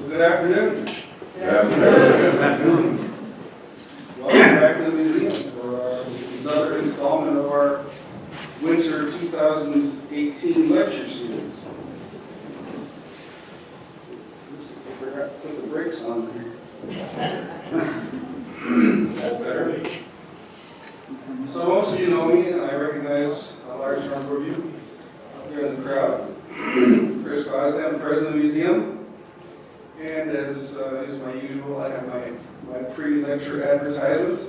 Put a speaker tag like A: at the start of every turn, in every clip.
A: Good afternoon.
B: Good afternoon.
A: Welcome back to the museum for another installment of our winter 2018 lecture series. I forgot to put the brakes on here. That's better. So most of you know me, and I recognize a large number of you up there in the crowd. Chris Gosden, I'm president of the museum. And as is my usual, I have my pre-lecture advertisements.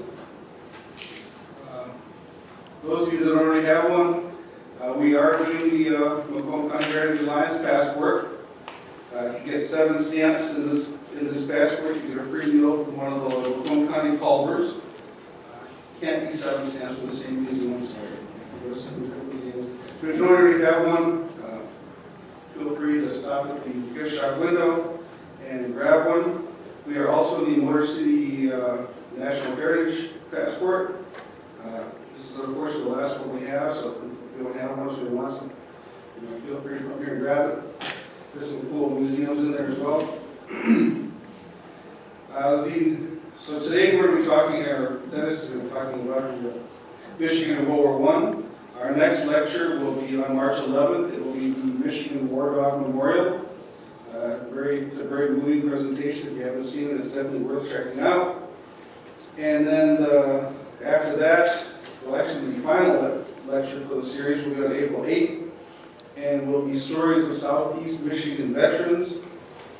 A: Those of you that already have one, we are doing the Macomb County Heritage Alliance passport. You get 7 stamps in this passport. You get a free meal from one of the Macomb County Culvers. Can't be 7 stamps from the same museum, sorry. Go to some different museums. If you don't already have one, feel free to stop at the gift shop window and grab one. We are also the Motor City National Heritage Passport. This is unfortunately the last one we have, so if you don't have one, so you want some, feel free to come here and grab it. There's some cool museums in there as well. So today we're going to be talking, Dennis is going to be talking about the Michigan World War I. Our next lecture will be on March 11th. It will be the Michigan War Dog Memorial. It's a very moving presentation. If you haven't seen it, it's definitely worth checking out. And then after that, well, actually the final lecture for the series will be on April 8th, and will be stories of Southeast Michigan veterans.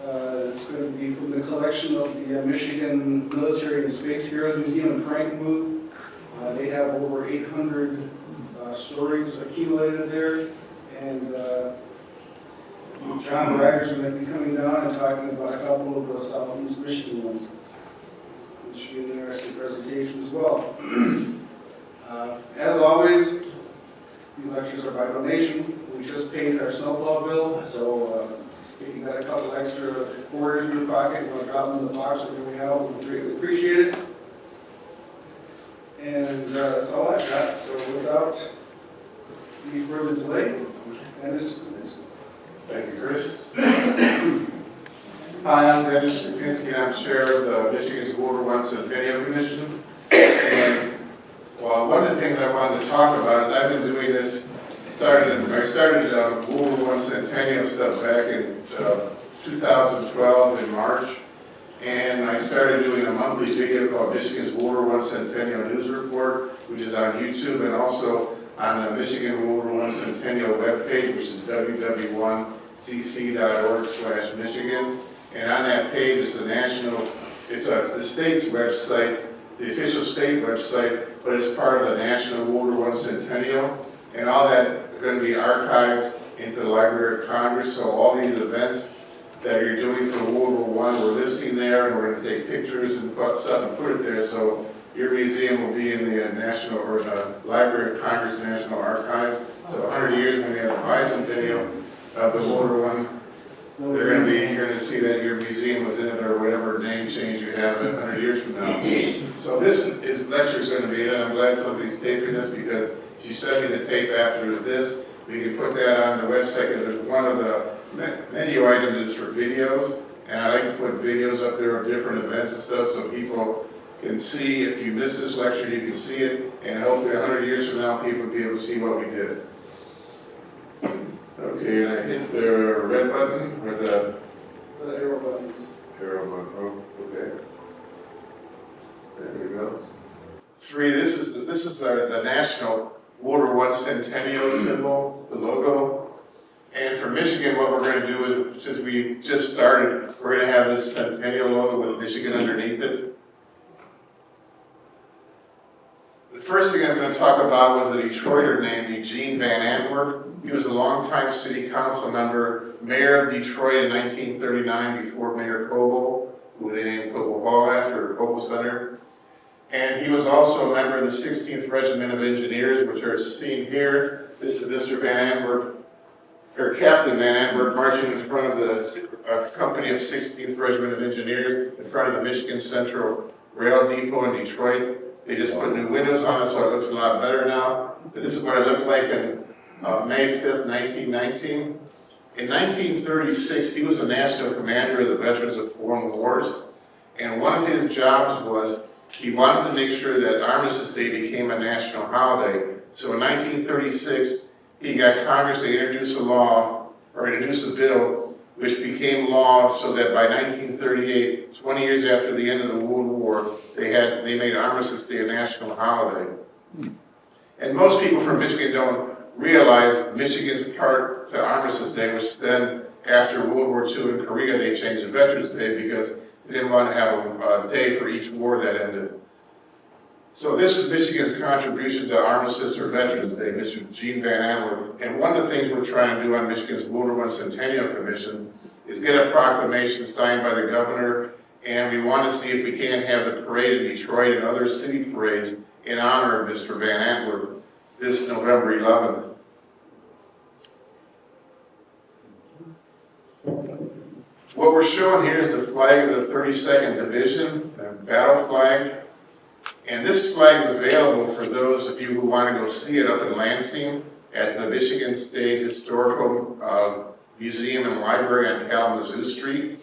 A: It's going to be from the collection of the Michigan Military and Space Heroes Museum in Frank Booth. They have over 800 stories accumulated there, and John Ryder's going to be coming down and talking about a couple of the Southeast Michigan ones, which should be an interesting presentation as well. As always, these lectures are by donation. We just paid our snowplow bill, so if you got a couple extra quarters in your pocket, you want to drop them in the box or we have, we greatly appreciate it. And that's all I've got. So without any further delay, Dennis.
B: Thank you, Chris. Hi, I'm Dennis Skupinski. I'm chair of the Michigan's World War I Centennial Commission. And one of the things I wanted to talk about is I've been doing this. I started World War I Centennial stuff back in 2012 in March. And I started doing a monthly video called Michigan's World War I Centennial News Report, which is on YouTube and also on the Michigan World War I Centennial webpage, which is www.cc.org/Michigan. And on that page is it's the state's website, the official state website, but it's part of the National World War I Centennial. And all that is going to be archived into the Library of Congress. So all these events that you're doing for World War I, we're listing there, and we're going to take pictures and put it there. So your museum will be in the the Library of Congress National Archives. So 100 years when we have a bicentennial of the World War I, you're going to see that your museum was in it or whatever name change you have 100 years from now. So this lecture is going to be it. I'm glad somebody's taping this, because if you send me the tape after this, we can put that on the website, because there's one of the menu items is for videos, and I like to put videos up there of different events and stuff so people can see. If you missed this lecture, you can see it, and hopefully 100 years from now, people will be able to see what we did. Okay, and I hit the red button, or the
A: arrow buttons.
B: Arrow button, oh, okay. There we go. 3, this is the National World War I Centennial symbol, the logo. And for Michigan, what we're going to do is, since we just started, we're going to have this Centennial logo with Michigan underneath it. The first thing I'm going to talk about was a Detroiter named Eugene Van Antwerp. He was a longtime city council member, mayor of Detroit in 1939 before Mayor Coble, who they named Coble Hall after, or Coble Center. And he was also a member of the 16th Regiment of Engineers, which are seen here. This is Mr. Van Antwerp, or Captain Van Antwerp, marching in front of the company of 16th Regiment of Engineers in front of the Michigan Central Rail Depot in Detroit. They just put new windows on it, so it looks a lot better now. But this is what it looked like in May 5th, 1919. In 1936, he was the national commander of the Veterans of Foreign Wars, and one of his jobs was he wanted to make sure that Armistice Day became a national holiday. So in 1936, he got Congress to introduce a law, or introduce a bill, which became law so that by 1938, 20 years after the end of the World War, they made Armistice Day a national holiday. And most people from Michigan don't realize Michigan's part to Armistice Day, which then, after World War II in Korea, they changed to Veterans Day because they didn't want to have a day for each war that ended. So this is Michigan's contribution to Armistice or Veterans Day, Mr. Gene Van Antwerp. And one of the things we're trying to do on Michigan's World War I Centennial Commission is get a proclamation signed by the governor, and we want to see if we can have the parade in Detroit and other city parades in honor of Mr. Van Antwerp this November 11th. What we're showing here is the flag of the 32nd Division, the battle flag. And this flag is available for those of you who want to go see it up in Lansing at the Michigan State Historical Museum and Library on Kalamazoo Street.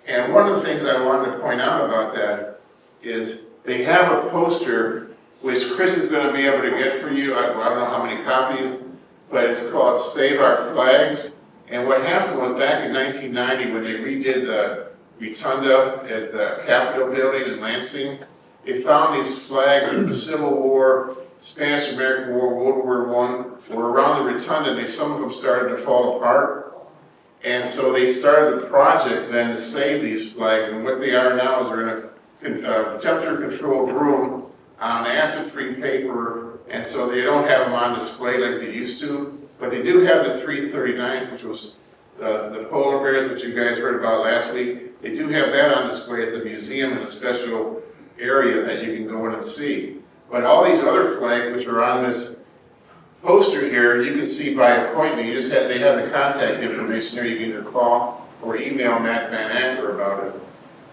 B: And one of the things I wanted to point out about that is they have a poster which Chris is going to be able to get for you. I don't know how many copies, but it's called Save Our Flags. And what happened was back in 1990 when they redid the rotunda at the Capitol building in Lansing, they found these flags from the Civil War, Spanish-American War, World War I, were around the rotunda, and some of them started to fall apart. And so they started a project then to save these flags, and what they are now is they're in a temperature-controlled room on acid-free paper, and so they don't have them on display like they used to. But they do have the 339, which was the polar bears, which you guys heard about last week. They do have that on display at the museum in a special area that you can go in and see. But all these other flags, which are on this poster here, you can see by appointment. They have the contact information there. You can either call or email Matt Van Anker about it.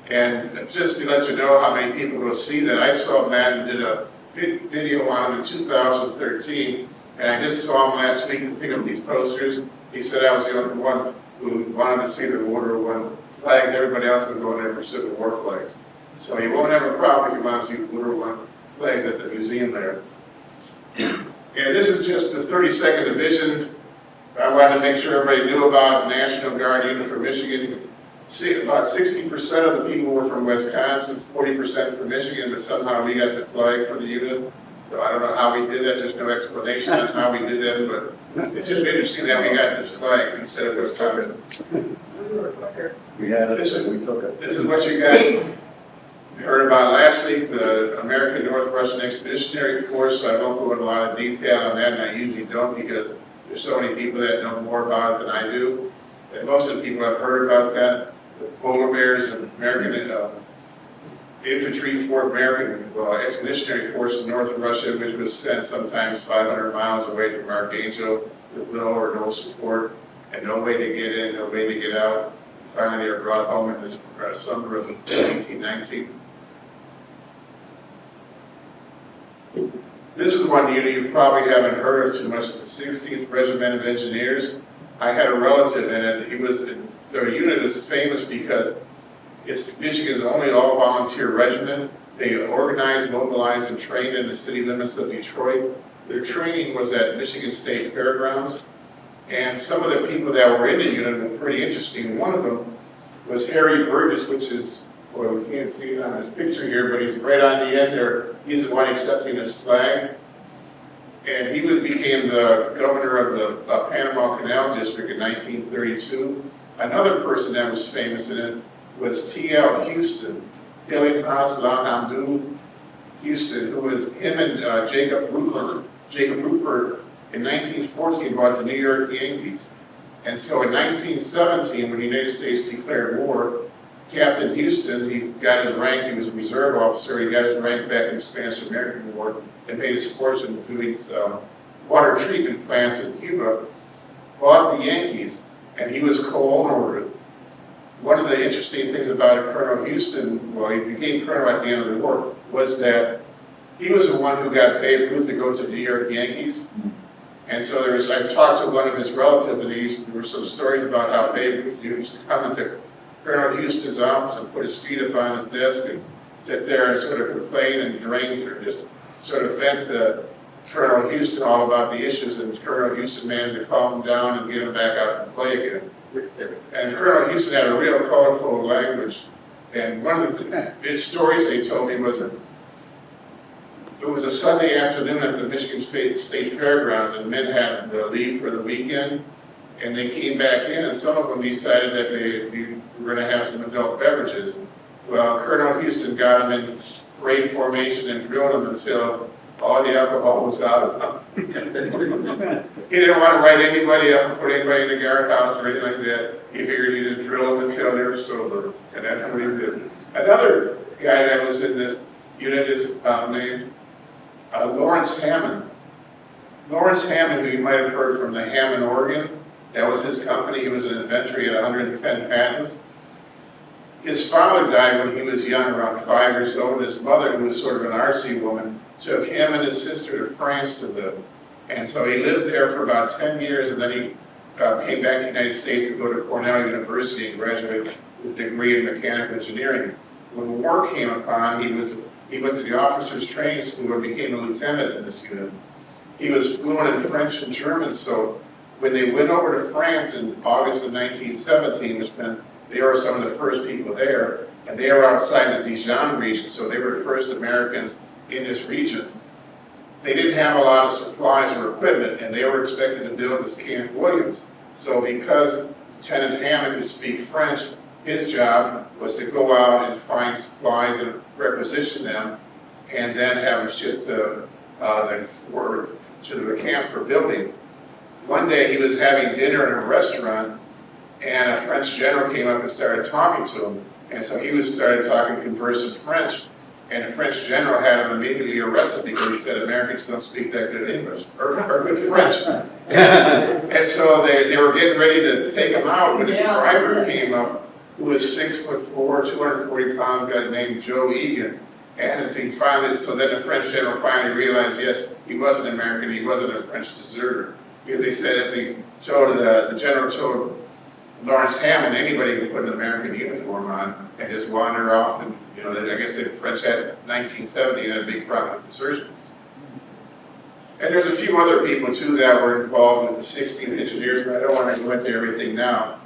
B: And just to let you know how many people will see that, I saw Matt and did a video on him in 2013. And I just saw him last week to pick up these posters. He said I was the only one who wanted to see the World War I flags. Everybody else is going there for Civil War flags. So you won't have a problem if you want to see the World War I flags at the museum there. And this is just the 32nd Division. I wanted to make sure everybody knew about National Guard unit for Michigan. About 60% of the people were from Wisconsin, 40% from Michigan, but somehow we got the flag for the unit. So I don't know how we did that, there's no explanation on how we did that, but it's just interesting that we got this flag instead of Wisconsin.
C: We had it, so we took it.
B: This is what you guys heard about last week, the American North Russian Expeditionary Force. So I won't go into a lot of detail on that, and I usually don't because there's so many people that know more about it than I do. And most of the people have heard about that. The polar bears and American infantry for American expeditionary force in North Russia, which was sent sometimes 500 miles away from Archangel with little or no support and no way to get in, no way to get out. Finally, they were brought home in this summer of 1819. This is one unit you probably haven't heard of too much. It's the 16th Regiment of Engineers. I had a relative in it. The unit is famous because it's Michigan's only all-volunteer regiment. They organized, mobilized, and trained in the city limits of Detroit. Their training was at Michigan State Fairgrounds. And some of the people that were in the unit were pretty interesting. One of them was Harry Burgess, which is, well, we can't see it on this picture here, but he's right on the end there. He's the one accepting this flag. And he became the governor of the Panama Canal District in 1932. Another person that was famous in it was T.L. Houston, Taylor Hamdu Houston, who was him and Jacob Rupert in 1914 bought the New York Yankees. And so in 1917, when the United States declared war, Captain Houston, he got his rank, he was a reserve officer, he got his rank back in the Spanish-American War and made his fortune doing water treatment plants in Cuba, bought the Yankees, and he was co-owner of it. One of the interesting things about Colonel Houston, well, he became colonel at the end of the war, was that he was the one who got Babe Ruth to go to the New York Yankees. And so I talked to one of his relatives, and there were some stories about how Babe Ruth used to come into Colonel Houston's office and put his feet up on his desk and sit there and sort of complain and drink or just sort of vent to Colonel Houston all about the issues, and Colonel Houston managed to calm him down and get him back out and play again. And Colonel Houston had a real colorful language, and one of the stories they told me was it was a Sunday afternoon at the Michigan State Fairgrounds, and men had to leave for the weekend, and they came back in, and some of them decided that they were going to have some adult beverages. Well, Colonel Houston got them in parade formation and drilled them until all the alcohol was out of them. He didn't want to write anybody up and put anybody in the guardhouse or anything like that. He figured he'd just drill them until they were sober, and that's what he did. Another guy that was in this unit is named Lawrence Hammond. Lawrence Hammond, who you might have heard from the Hammond organ, that was his company. He was an inventor. He had 110 patents. His father died when he was young, around 5 years old, and his mother, who was sort of an artsy woman, took him and his sister to France to live. And so he lived there for about 10 years, and then he came back to the United States to go to Cornell University and graduate with a degree in mechanical engineering. When war came upon, he went to the officers training school and became a lieutenant in this unit. He was fluent in French and German, so when they went over to France in August of 1917, which meant they were some of the first people there, and they were outside the Dijon region, so they were the first Americans in this region. They didn't have a lot of supplies or equipment, and they were expected to build this Camp Williams. So because Lieutenant Hammond could speak French, his job was to go out and find supplies and requisition them, and then have them shipped to the camp for building. One day he was having dinner in a restaurant, and a French general came up and started talking to him. And so he started talking conversant French, and the French general had him immediately arrested because he said Americans don't speak that good English, or good French. And so they were getting ready to take him out, but his driver came up, who was 6'4", 240 pounds, guy named Joe Egan. And so then the French general finally realized, yes, he was an American, he wasn't a French deserter. Because they said, as the general told Lawrence Hammond, anybody can put an American uniform on and just wander off. And, I guess the French had 1970 and had a big problem with desertions. And there's a few other people, too, that were involved with the 16th Engineers, but I don't want to go into everything now.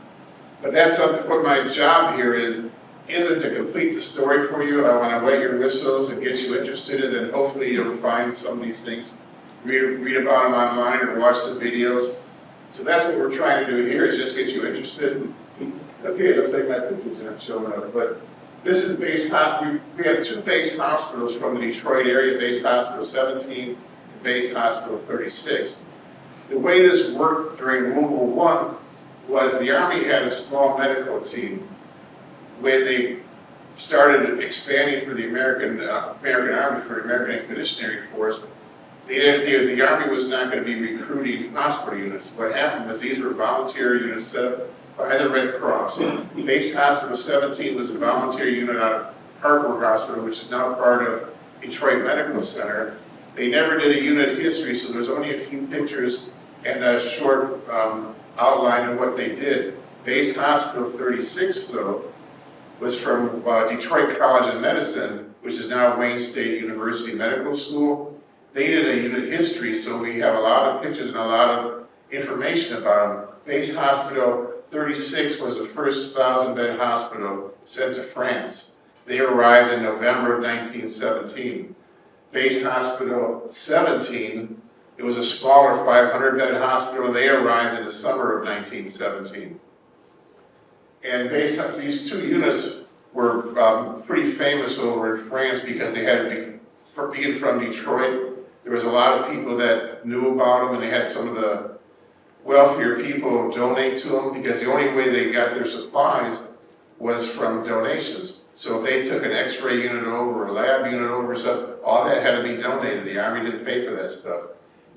B: But that's something, what my job here isn't to complete the story for you. I want to wet your whistles and get you interested, and then hopefully you'll find some of these things, read about them online or watch the videos. So that's what we're trying to do here, is just get you interested. Okay, it looks like my pictures aren't showing up, but this is we have two base hospitals from the Detroit area, Base Hospital 17 and Base Hospital 36. The way this worked during World War I was the Army had a small medical team. When they started expanding for the American Army, for the American Expeditionary Force, the Army was not going to be recruiting hospital units. What happened was these were volunteer units set up by the Red Cross. Base Hospital 17 was a volunteer unit out of Arbor Hospital, which is now part of Detroit Medical Center. They never did a unit history, so there's only a few pictures and a short outline of what they did. Base Hospital 36, though, was from Detroit College of Medicine, which is now Wayne State University Medical School. They did a unit history, so we have a lot of pictures and a lot of information about them. Base Hospital 36 was the first 1,000-bed hospital sent to France. They arrived in November of 1917. Base Hospital 17, it was a smaller 500-bed hospital. They arrived in the summer of 1917. And these two units were pretty famous over in France because they had to being from Detroit. There was a lot of people that knew about them, and they had some of the wealthier people donate to them because the only way they got their supplies was from donations. So if they took an X-ray unit over, a lab unit over, stuff, all that had to be donated. The Army didn't pay for that stuff.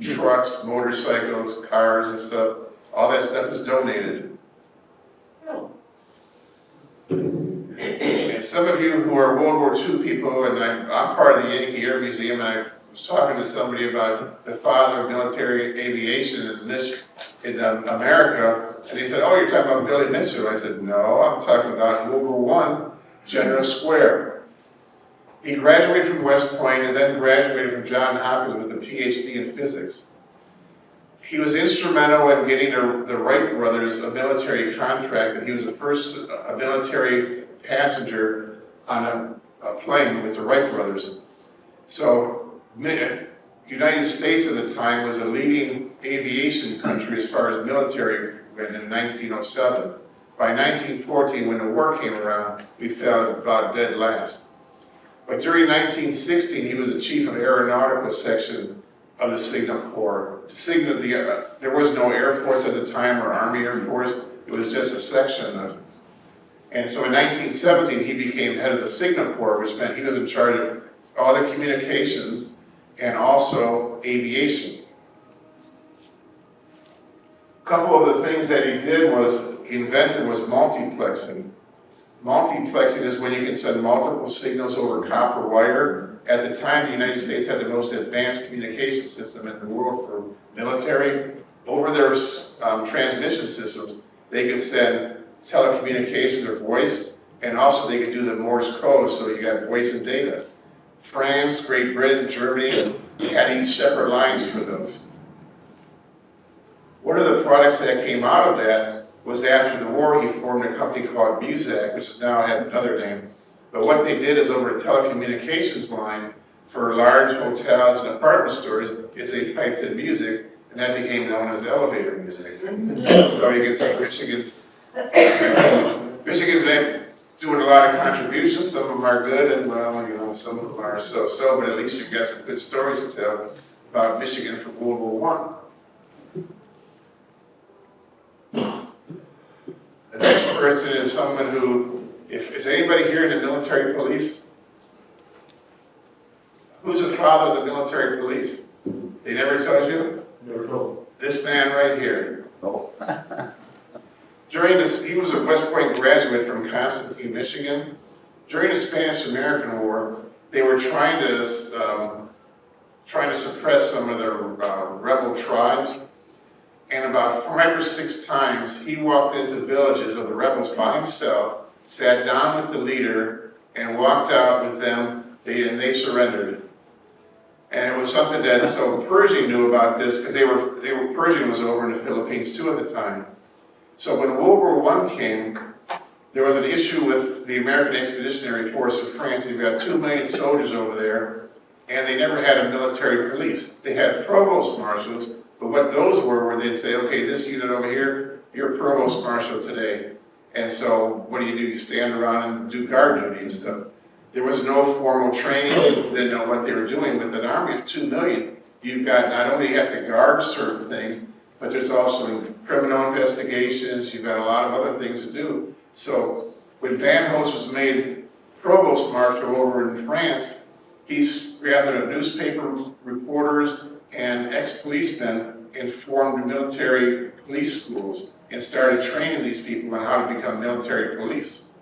B: Trucks, motorcycles, cars and stuff, all that stuff is donated. And some of you who are World War II people, and I'm part of the Yankee Air Museum, and I was talking to somebody about the father of military aviation in America, and he said, "Oh, you're talking about Billy Mitchell." I said, "No, I'm talking about World War I, General Square." He graduated from West Point and then graduated from Johns Hopkins with a PhD in physics. He was instrumental in getting the Wright brothers a military contract, and he was the first military passenger on a plane with the Wright brothers. So, United States at the time was a leading aviation country as far as military went in 1907. By 1914, when the war came around, we fell about dead last. But during 1916, he was the chief of aeronautical section of the Signal Corps. There was no Air Force at the time or Army Air Force, it was just a section of it. And so in 1917, he became head of the Signal Corps, which meant he was in charge of all the communications and also aviation. A couple of the things that he invented was multiplexing. Multiplexing is when you can send multiple signals over copper wire. At the time, the United States had the most advanced communication system in the world for military. Over their transmission systems, they could send telecommunications or voice, and also they could do the Morse code, so you got voice and data. France, Great Britain, Germany had each separate lines for those. One of the products that came out of that was after the war, he formed a company called Muzak, which now has another name. But what they did is over a telecommunications line for large hotels and apartment stores is they piped in music, and that became known as elevator music. So you can see Michigan's doing a lot of contributions. Some of them are good, and well, some of them are so-so, but at least you've got some good stories to tell about Michigan from World War I. The next person is someone who, is anybody here in the military police? Who's the father of the military police? They never told you?
C: Never told.
B: This man right here.
C: Oh.
B: During this, he was a West Point graduate from Constantine, Michigan. During the Spanish-American War, they were trying to suppress some of the rebel tribes. And about 5 or 6 times, he walked into villages of the rebels by himself, sat down with the leader, and walked out with them, and they surrendered. And it was something that, so Pershing knew about this, because Pershing was over in the Philippines too at the time. So when World War I came, there was an issue with the American Expeditionary Force of France. We've got 2 million soldiers over there, and they never had a military police. They had provost marshals, but what those were they'd say, okay, this unit over here, you're provost marshal today. And so what do? You stand around and do guard duty and stuff. There was no formal training. People didn't know what they were doing. With an army of 2 million, you've got not only you have to guard certain things, but there's also criminal investigations. You've got a lot of other things to do. So when Van Host was made provost marshal over in France, he's gathered up newspaper reporters and ex-policemen and formed military police schools and started training these people on how to become military police.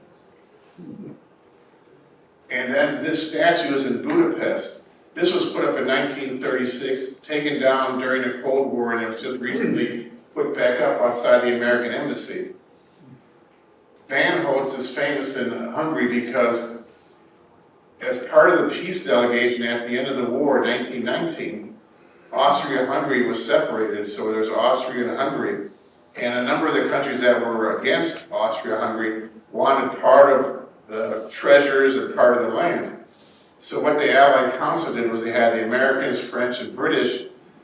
B: And then this statue is in Budapest. This was put up in 1936, taken down during the Cold War, and it was just recently put back up outside the American Embassy. Van Holtz is famous in Hungary because as part of the peace delegation at the end of the war, 1919, Austria-Hungary was separated, so there's Austria and Hungary. And a number of the countries that were against Austria-Hungary wanted part of the treasures and part of the land. So what the Allied Council did was they had the Americans, French, and British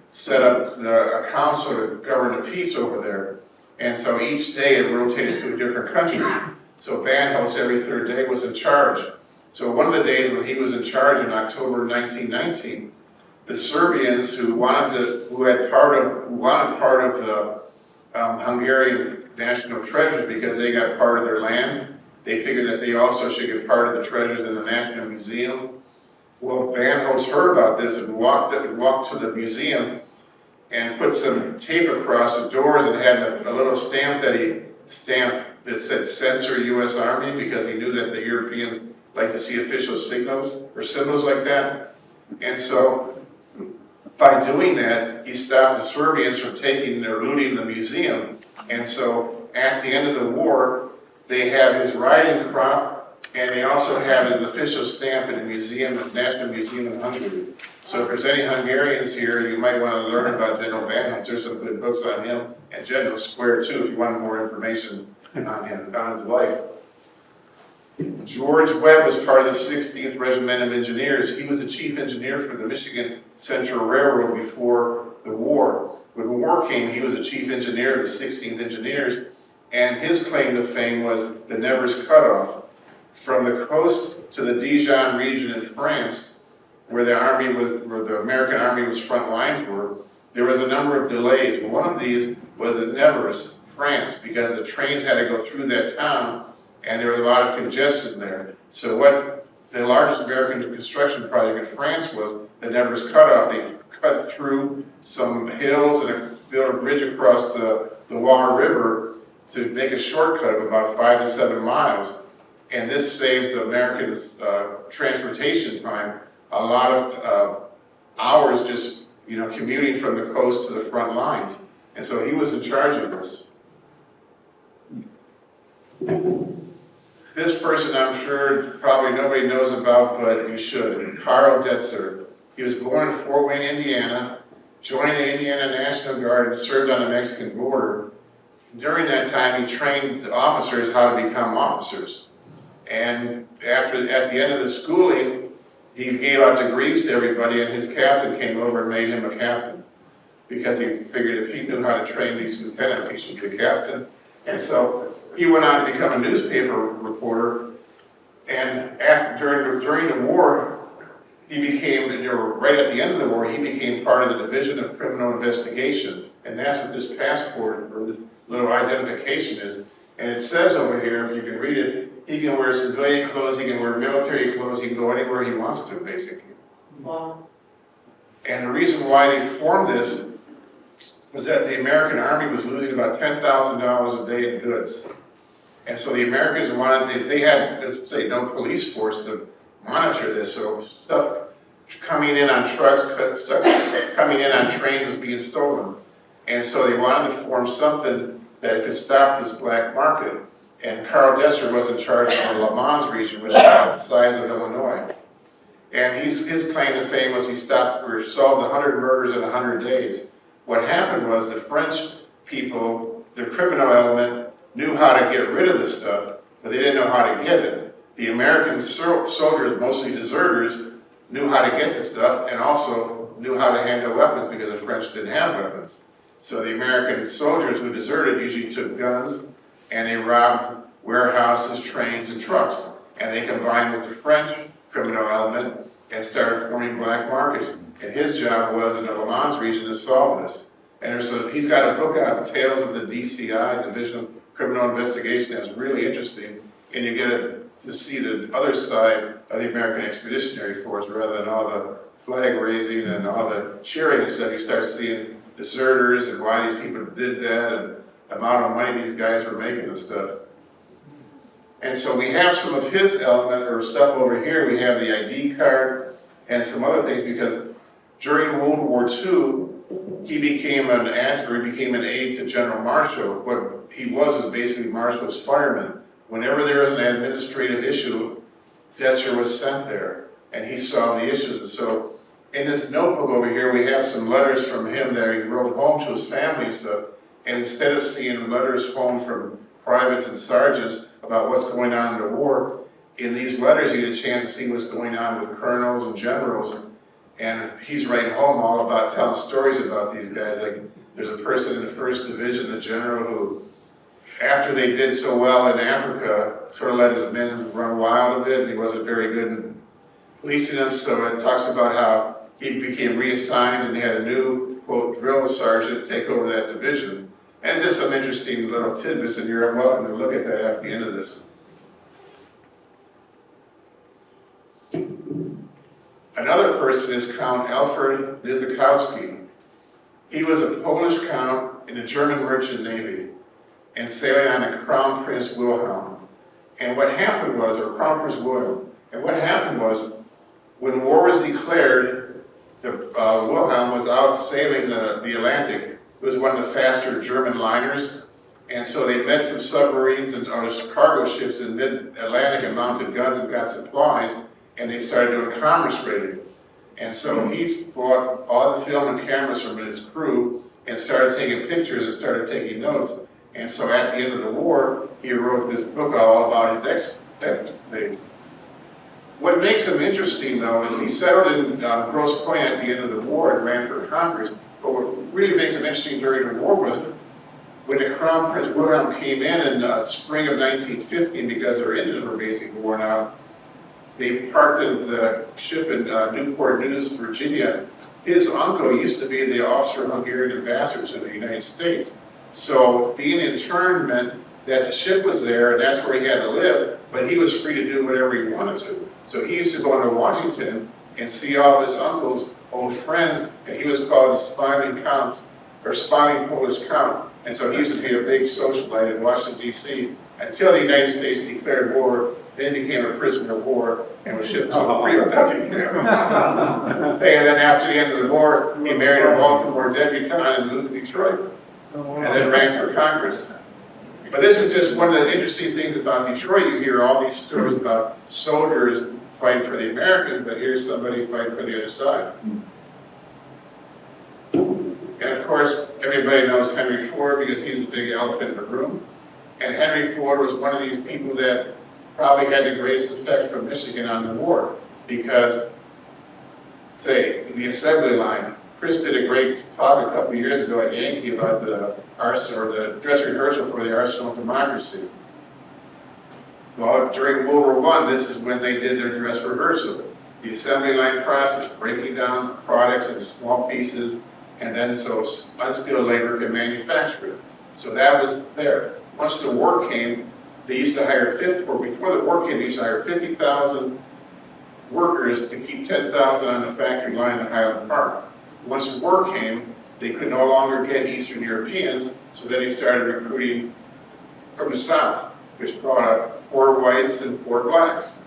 B: set up a council to govern the peace over there. And so each day it rotated to a different country. So Van Host every 3rd day was in charge. So one of the days when he was in charge in October 1919, the Serbians who wanted part of the Hungarian national treasures because they got part of their land, they figured that they also should get part of the treasures in the National Museum. Well, Van Host heard about this and walked to the museum and put some tape across the doors and had a little stamp that said "Censor U.S. Army" because he knew that the Europeans like to see official signals or symbols like that. And so by doing that, he stopped the Serbians from taking or looting the museum. And so at the end of the war, they have his riding crop, and they also have his official stamp in the museum, the National Museum in Hungary. So if there's any Hungarians here, you might want to learn about General Banhart. There's some good books on him, and General Square too, if you want more information on him, on his life. George Webb was part of the 16th Regiment of Engineers. He was the chief engineer for the Michigan Central Railroad before the war. When the war came, he was the chief engineer of the 16th Engineers, and his claim to fame was the Nevers Cutoff. From the coast to the Dijon region in France, where the American Army was front lines were, there was a number of delays. One of these was at Nevers, France, because the trains had to go through that town, and there was a lot of congestion there. So what the largest American construction project in France was the Nevers Cutoff. They cut through some hills and built a bridge across the Loire River to make a shortcut of about 5 to 7 miles. And this saved Americans' transportation time, a lot of hours just commuting from the coast to the front lines. And so he was in charge of this. This person I'm sure probably nobody knows about, but you should. Karl Detzer. He was born in Fort Wayne, Indiana, joined the Indiana National Guard, and served on the Mexican border. During that time, he trained the officers how to become officers. And at the end of the schooling, he gave out degrees to everybody, and his captain came over and made him a captain, because he figured if he knew how to train these lieutenants, he should be a captain. And so he went on to become a newspaper reporter, and during the war, he became, right at the end of the war, he became part of the Division of Criminal Investigation, and that's what this passport, or this little identification is. And it says over here, if you can read it, he can wear civilian clothes, he can wear military clothes, he can go anywhere he wants to, basically.
D: Wow.
B: And the reason why they formed this was that the American Army was losing about $10,000 a day in goods. And so the Americans wanted, they had, let's say, no police force to monitor this, so stuff coming in on trucks, coming in on trains was being stolen. And so they wanted to form something that could stop this black market. And Karl Detzer was in charge of the Le Mans region, which is about the size of Illinois. And his claim to fame was he stopped or solved 100 murders in 100 days. What happened was the French people, the criminal element, knew how to get rid of the stuff, but they didn't know how to get it. The American soldiers, mostly deserters, knew how to get the stuff and also knew how to handle weapons because the French didn't have weapons. So the American soldiers who deserted usually took guns and they robbed warehouses, trains, and trucks. And they combined with the French criminal element and started forming black markets. And his job was in the Le Mans region to solve this. And he's got a book out, Tales of the DCI, Division of Criminal Investigation, that's really interesting. And you get to see the other side of the American Expeditionary Force rather than all the flag raising and all the cheering and stuff. You start seeing deserters and why these people did that and the amount of money these guys were making and stuff. And so we have some of his element or stuff over here. We have the ID card and some other things because during World War II, he became an aide to General Marshall. What he was basically Marshall's fireman. Whenever there was an administrative issue, Detzer was sent there, and he solved the issues. And so, in this notebook over here, we have some letters from him that he wrote home to his family and stuff. And instead of seeing letters home from privates and sergeants about what's going on in the war, in these letters you get a chance to see what's going on with colonels and generals. And he's writing home all about telling stories about these guys. Like there's a person in the 1st Division, a general who, after they did so well in Africa, sort of let his men run wild a bit, and he wasn't very good in policing them. So it talks about how he became reassigned and he had a new, quote, drill sergeant take over that division. And just some interesting little tidbits, and you're welcome to look at that at the end of this. Another person is Count Alfred Nizikowski. He was a Polish count in the German Merchant Navy and sailing on the Crown Prince Wilhelm. And what happened was, or Crown Prince William, and what happened was, when war was declared, Wilhelm was out sailing the Atlantic. It was one of the faster German liners. And so they met some submarines and cargo ships in mid-Atlantic and mounted guns and got supplies, and they started doing commerce raiding. And so he bought all the film and cameras from his crew and started taking pictures and started taking notes. And so at the end of the war, he wrote this book all about his exploits. What makes him interesting, though, is he settled in Grosse Pointe at the end of the war and ran for Congress. But what really makes him interesting during the war was when the Crown Prince Wilhelm came in spring of 1915, because their engines were basically worn out, they parked the ship in Newport News, Virginia. His uncle used to be the Austro-Hungarian ambassador to the United States. So being interned meant that the ship was there and that's where he had to live, but he was free to do whatever he wanted to. So he used to go into Washington and see all of his uncle's old friends, and he was called the Smiling Count, or Smiling Polish Count. And so he used to be a big socialite in Washington, D.C., until the United States declared war, then became a prisoner of war and was shipped to a pre-abduction camp. And then after the end of the war, he married a Baltimore debutante and moved to Detroit, and then ran for Congress. But this is just one of the interesting things about Detroit. You hear all these stories about soldiers fighting for the Americans, but here's somebody fighting for the other side. And of course, everybody knows Henry Ford because he's a big elephant in the room. And Henry Ford was one of these people that probably had the greatest effect from Michigan on the war, because, say, the assembly line, Chris did a great talk a couple of years ago at Yankee about the arsenal, or the dress rehearsal for the Arsenal of Democracy. Well, during World War I, this is when they did their dress rehearsal. The assembly line process, breaking down products into small pieces, and then so unskilled labor could manufacture it. So that was there. Once the war came, they used to hire before the war came, they used to hire 50,000 workers to keep 10,000 on the factory line in Highland Park. Once the war came, they could no longer get Eastern Europeans, so then they started recruiting from the South, which brought up poor whites and poor blacks,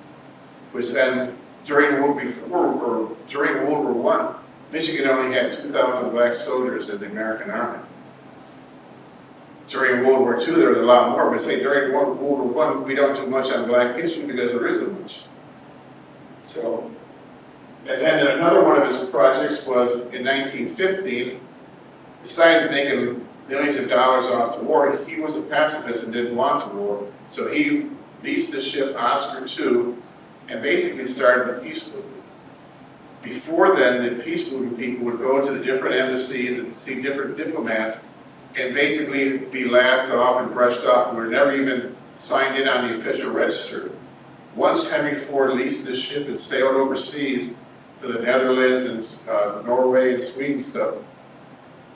B: which then, during World War I, Michigan only had 2,000 black soldiers in the American Army. During World War II, there was a lot more, but say during World War I, we don't do much on black history because there isn't much. So, and then another one of his projects was in 1915, besides making millions of dollars off the war, he was a pacifist and didn't want the war. So he leased the ship Oscar II and basically started the peace movement. Before then, the peace movement people would go to the different embassies and see different diplomats and basically be laughed off and brushed off, and were never even signed in on the official register. Once Henry Ford leased his ship and sailed overseas to the Netherlands and Norway and Sweden and stuff,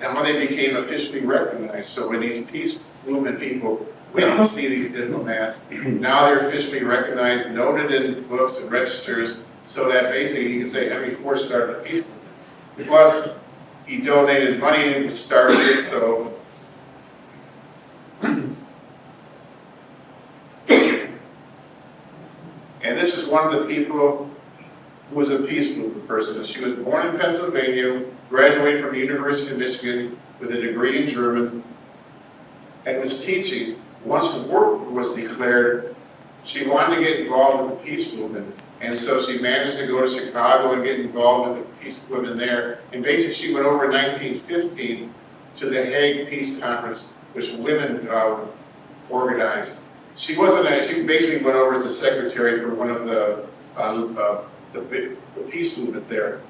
B: and when they became officially recognized. So when these peace movement people went to see these diplomats, now they're officially recognized, noted in books and registers, so that basically you can say Henry Ford started the peace movement. Plus, he donated money and started it, so. And this is one of the people who was a peace movement person. She was born in Pennsylvania, graduated from the University of Michigan with a degree in German, and was teaching. Once war was declared, she wanted to get involved with the peace movement. And so she managed to go to Chicago and get involved with the peace movement there. And basically she went over in 1915 to the Hague Peace Conference, which women organized. She basically went over as a secretary for one of the peace movement there.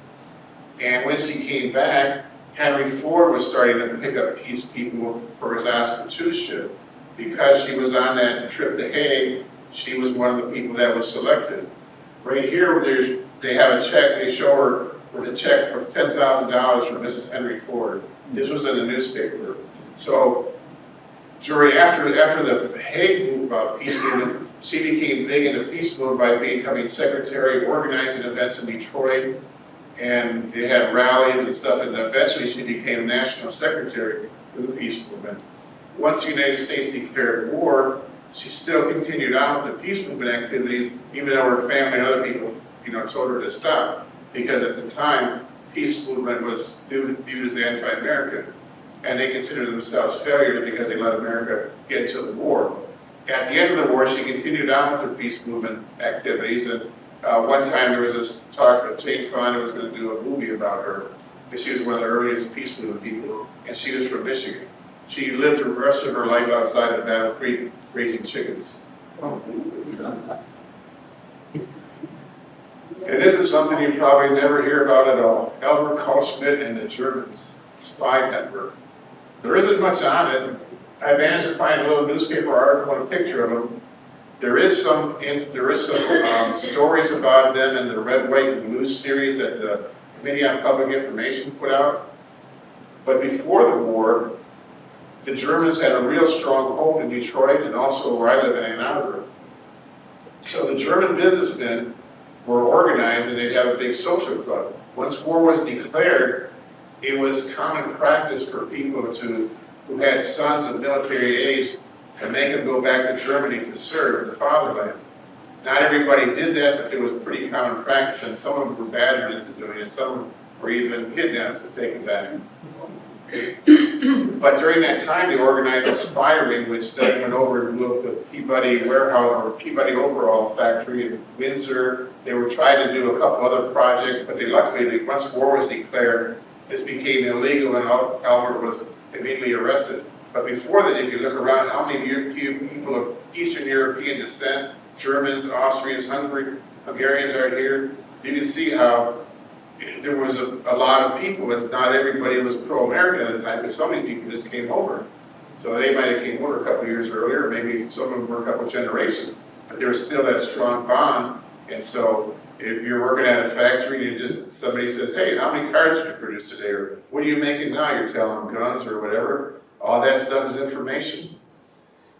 B: And when she came back, Henry Ford was starting to pick up peace people for his Oscar II ship. Because she was on that trip to Hague, she was one of the people that was selected. Right here, they have a check, they show her with a check for $10,000 from Mrs. Henry Ford. This was in the newspaper. So after the Hague peace movement, she became big in the peace movement by becoming secretary, organizing events in Detroit, and they had rallies and stuff, and eventually she became national secretary for the peace movement. Once the United States declared war, she still continued on with the peace movement activities, even though her family and other people, told her to stop. Because at the time, peace movement was viewed as anti-American, and they considered themselves failures because they let America get into the war. At the end of the war, she continued on with her peace movement activities, and one time there was this talk from Tate Fonda was going to do a movie about her, and she was one of the earliest peace movement people, and she was from Michigan. She lived the rest of her life outside of Battle Creek raising chickens. And this is something you probably never hear about at all. Albert Schmidt and the Germans, spy network. There isn't much on it. I managed to find a little newspaper article and a picture of them. There is some stories about them in the Red, White, and Blue series that the Committee on Public Information put out. But before the war, the Germans had a real strong hold in Detroit and also where I live in Ann Arbor. So the German businessmen were organized and they'd have a big social club. Once war was declared, it was common practice for people who had sons of military age to make them go back to Germany to serve the fatherland. Not everybody did that, but it was pretty common practice, and some of them were badgered into doing it. Some were even kidnapped and taken back. But during that time, they organized a spy ring, which then went over and blew up the Peabody warehouse or Peabody overall factory in Windsor. They were trying to do a couple other projects, but luckily, once war was declared, this became illegal, and Albert was immediately arrested. But before that, if you look around, how many people of Eastern European descent, Germans, Austrians, Hungarians are here, you can see how there was a lot of people, and not everybody was pro-American at the time, because some of these people just came over. So they might have came over a couple years earlier, maybe some of them were a couple generations, but there was still that strong bond. And so if you're working at a factory and somebody says, hey, how many cars did you produce today? Or what are you making now? You're telling them guns or whatever. All that stuff is information.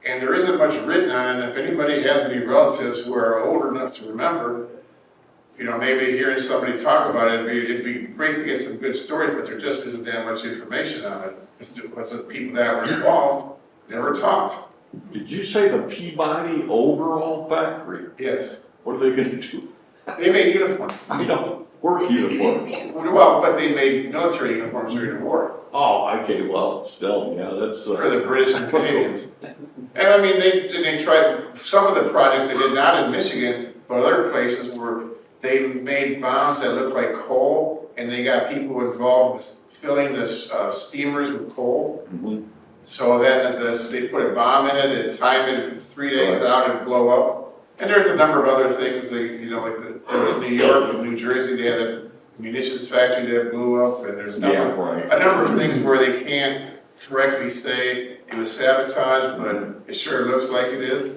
B: And there isn't much written on it. If anybody has any relatives who are old enough to remember, maybe hearing somebody talk about it, it'd be great to get some good stories, but there just isn't that much information on it. Because the people that were involved never talked.
C: Did you say the Peabody overall factory?
B: Yes.
C: What are they gonna do?
B: They made uniforms.
C: I don't work uniforms.
B: Well, but they made military uniforms during the war.
C: Oh, okay, well, still, yeah, that's.
B: For the British and Canadians. And I mean, they tried, some of the projects they did not in Michigan, but other places were, they made bombs that looked like coal, and they got people involved with filling the steamers with coal.
C: Mm-hmm.
B: So then they put a bomb in it and time it 3 days out and blow up. And there's a number of other things, like in New York and New Jersey, they had a munitions factory that blew up, and there's a number of things where they can't directly say it was sabotage, but it sure looks like it is.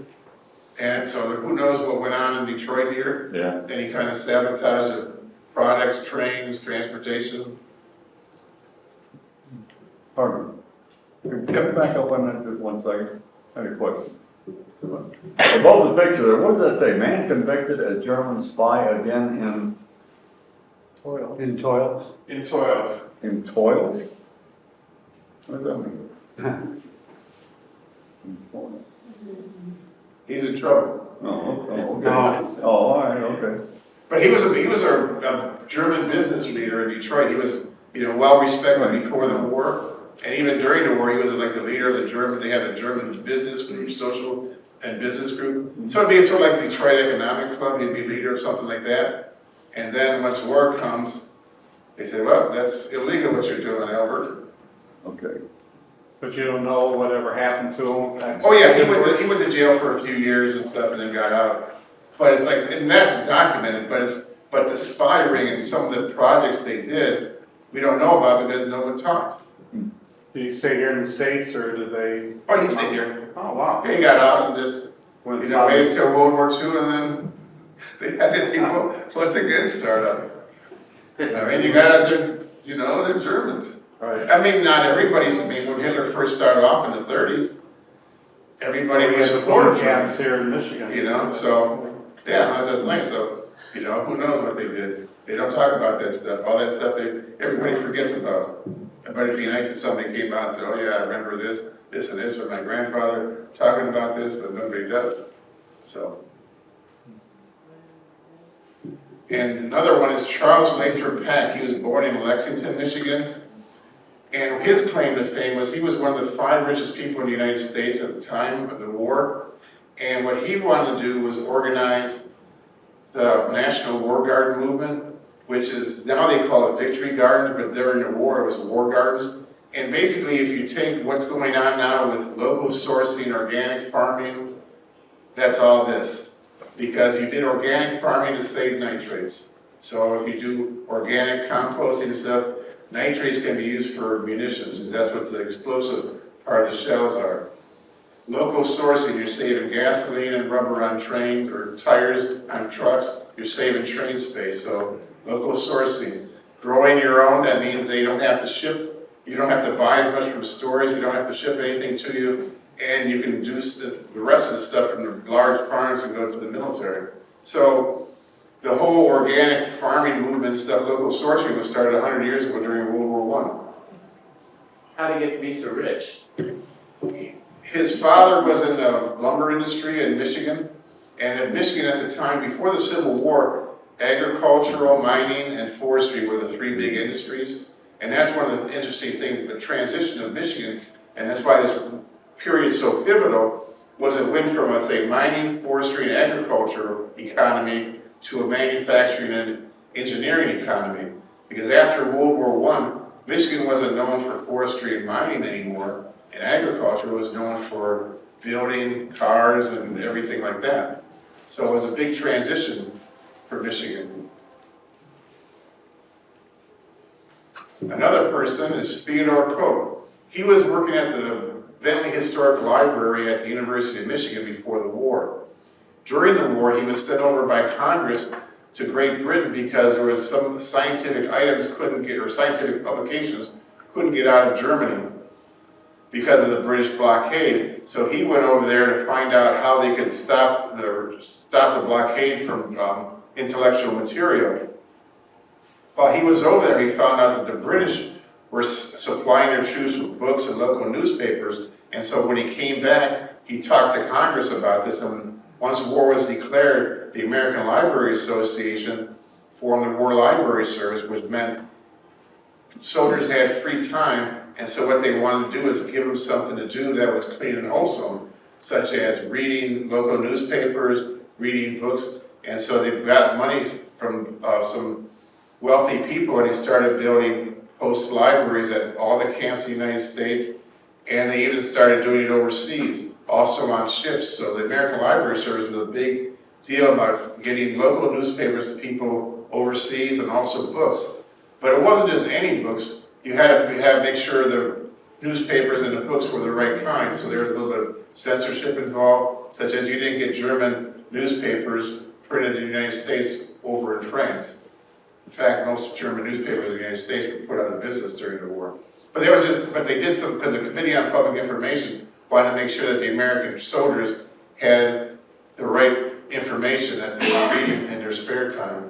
B: And so who knows what went on in Detroit here?
C: Yeah. Any
B: kind of sabotage of products, trains, transportation.
C: Pardon me. Can you back up on that just 1 second? I have a question. Above the picture there, what does that say? Man convicted as German spy again in toils.
A: In toils.
B: In toils.
C: In toils? What does that mean? In toils.
B: He's in trouble.
C: Oh, okay. Oh, all right, okay.
B: But he was a German business leader in Detroit. He was well respected before the war, and even during the war, he was like the leader of the German. They had a German business group, social and business group. So it'd be sort of like the Detroit Economic Club. He'd be leader of something like that. And then once war comes, they say, well, that's illegal what you're doing, Albert.
C: Okay.
D: But you don't know whatever happened to him?
B: Oh yeah, he went to jail for a few years and stuff and then got out. But it's like, and that's documented, but the spy ring and some of the projects they did, we don't know about because no one talked.
D: Did he stay here in the States, or did they?
B: Oh, he stayed here.
D: Oh, wow.
B: He got out and just, made it till World War II, and then they had the people, once again, start up. I mean, you got there, they're Germans.
D: Right.
B: I mean, not everybody's, when Hitler first started off in the 30s, everybody was supportive of
D: camps here in Michigan.
B: So, yeah, that's nice. So, who knows what they did. They don't talk about that stuff. All that stuff everybody forgets about. It'd be nice if somebody came out and said, oh yeah, I remember this, and this, with my grandfather talking about this, but nobody does. So, And another one is Charles Lathrop Peck. He was born in Lexington, Michigan. And his claim to fame was he was one of the 5 richest people in the United States at the time of the war. And what he wanted to do was organize the National War Garden movement, which is, now they call it Victory Gardens, but during the war it was War Gardens. And basically, if you take what's going on now with local sourcing, organic farming, that's all this. Because you did organic farming to save nitrates. So if you do organic composting and stuff, nitrates can be used for munitions, because that's what the explosive part of the shells are. Local sourcing, you're saving gasoline and rubber on trains, or tires on trucks, you're saving train space. So local sourcing. Growing your own, that means they don't have to ship. You don't have to buy as much from stores, you don't have to ship anything to you, and you can do the rest of the stuff from the large farms and go to the military. So the whole organic farming movement stuff, local sourcing, was started 100 years ago during World War
E: How to get to be so rich?
B: I. His father was in the lumber industry in Michigan, and in Michigan at the time, before the Civil War, agricultural, mining, and forestry were the 3 big industries. And that's one of the interesting things, the transition of Michigan, and that's why this period is so pivotal, was it went from, let's say, mining, forestry, and agriculture economy to a manufacturing and engineering economy. Because after World War I, Michigan wasn't known for forestry and mining anymore, and agriculture was known for building cars and everything like that. So it was a big transition for Michigan. Another person is Theodore Koch. He was working at the Bentley Historic Library at the University of Michigan before the war. During the war, he was sent over by Congress to Great Britain because there was some scientific items couldn't get, or scientific publications couldn't get out of Germany because of the British blockade. So he went over there to find out how they could stop the blockade from intellectual material. While he was over there, he found out that the British were supplying their troops with books and local newspapers. And so when he came back, he talked to Congress about this. And once war was declared, the American Library Association formed the War Library Service, which meant soldiers had free time. And so what they wanted to do is give them something to do that was clean and wholesome, such as reading local newspapers, reading books. And so they got money from some wealthy people, and he started building post libraries at all the camps in the United States, and they even started doing it overseas, also on ships. So the American Library Service was a big deal about getting local newspapers to people overseas and also books. But it wasn't just any books. You had to make sure the newspapers and the books were the right kind. So there was a little bit of censorship involved, such as you didn't get German newspapers printed in the United States over in France. In fact, most German newspapers in the United States were put out of business during the war. But they did some, because the Committee on Public Information wanted to make sure that the American soldiers had the right information that they were reading in their spare time.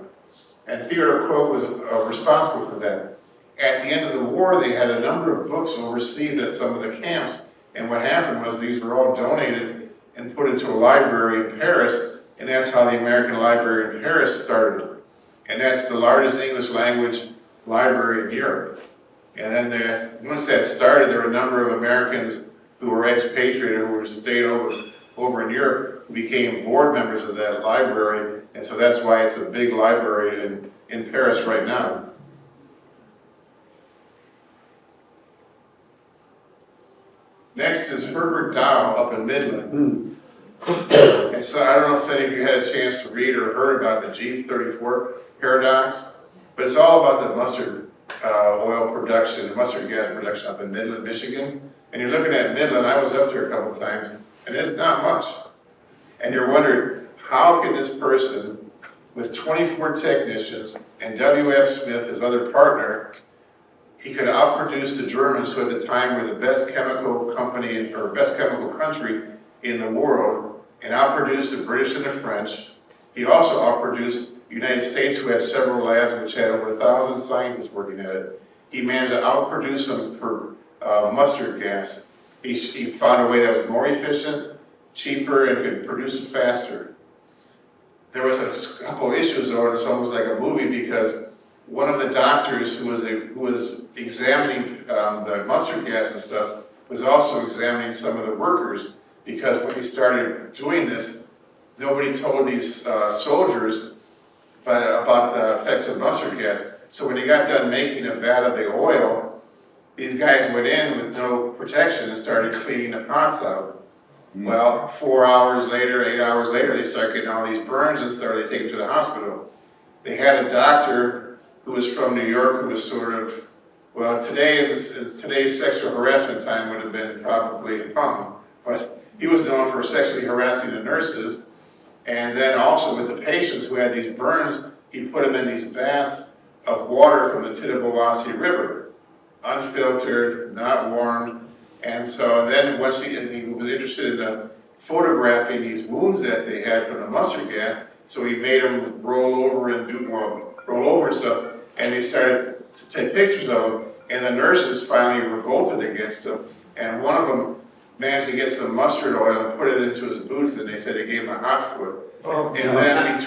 B: And Theodore Koch was responsible for that. At the end of the war, they had a number of books overseas at some of the camps. And what happened was these were all donated and put into a library in Paris. And that's how the American Library in Paris started. And that's the largest English language library in Europe. And then once that started, there were a number of Americans who were expatriated, who were staying over in Europe, who became board members of that library. And so that's why it's a big library in Paris right now. Next is Herbert Dow up in Midland. And so I don't know if any of you had a chance to read or heard about the G34 paradox, but it's all about the mustard oil production, the mustard gas production up in Midland, Michigan. And you're looking at Midland, I was up there a couple times, and there's not much. And you're wondering, how can this person with 24 technicians and W.F. Smith, his other partner, he could outproduce the Germans, who at the time were the best chemical company, or best chemical country in the world, and outproduced the British and the French. He also outproduced the United States, who had several labs which had over 1,000 scientists working at it. He managed to outproduce them for mustard gas. He found a way that was more efficient, cheaper, and could produce it faster. there was a couple issues, or it's almost like a movie, because one of the doctors who was examining the mustard gas and stuff was also examining some of the workers, because when he started doing this, nobody told these soldiers about the effects of mustard gas. So when he got done making a vat of the oil, these guys went in with no protection and started cleaning the pots out. Well, 4 hours later, 8 hours later, they started getting all these burns and started taken to the hospital. They had a doctor who was from New York who was sort of, well, today's sexual harassment time would have been probably a problem, but he was known for sexually harassing the nurses. And then also with the patients who had these burns, he put them in these baths of water from the Tittabawassee River, unfiltered, not warmed. And so then once he was interested in photographing these wounds that they had from the mustard gas, so he made them roll over and stuff, and they started to take pictures of them, and the nurses finally revolted against him, and one of them managed to get some mustard oil and put it into his boots, and they said it gave him a hot foot. Oh. And then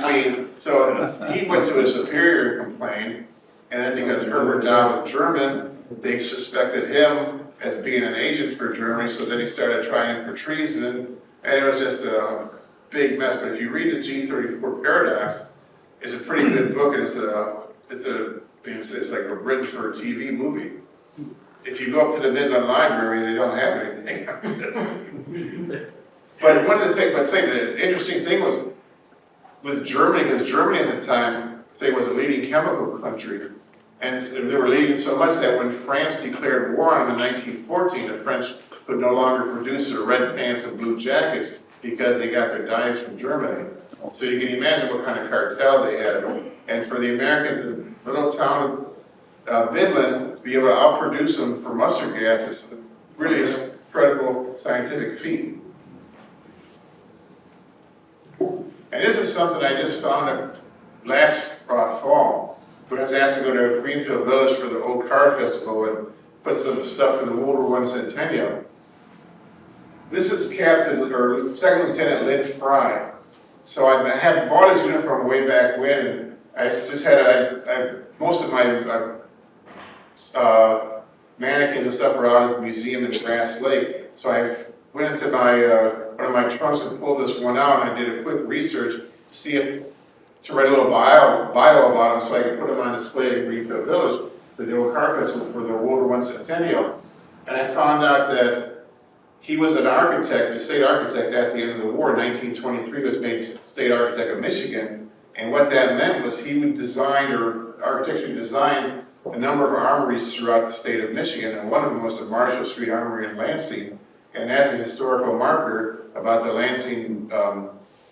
B: he went to his superior and complained, and then because Herbert Dow was German, they suspected him as being an agent for Germany, so then he started trying for treason, and it was just a big mess. But if you read the G34 Paradox, it's a pretty good book, and it's like a written for a TV movie. If you go up to the Midland Library, they don't have anything on this. But one of the things, the interesting thing was with Germany, because Germany at the time, was a leading chemical country, and they were leading so much that when France declared war on them in 1914, the French could no longer produce their red pants and blue jackets because they got their dyes from Germany. So you can imagine what kind of cartel they had. And for the Americans in the little town of Midland, to be able to outproduce them for mustard gas is really a incredible scientific feat. And this is something I just found last fall. When I was asked to go to Greenfield Village for the Old Car Festival and put some stuff in the World War I Centennial. This is Second Lieutenant Lynn Fry. So I had bought his uniform way back when, and I just had most of my mannequins and stuff are out at the museum in Grass Lake. So I went into one of my trunks and pulled this one out, and I did a quick research to write a little bio about him so I could put him on display in Greenfield Village for the Old Car Festival for the World War I Centennial. And I found out that he was an architect, a state architect at the end of the war. In 1923 was made state architect of Michigan. And what that meant was he would design or architecturally design a number of armories throughout the state of Michigan. And one of them was the Marshall Street Armory in Lansing. And that's a historical marker about the Lansing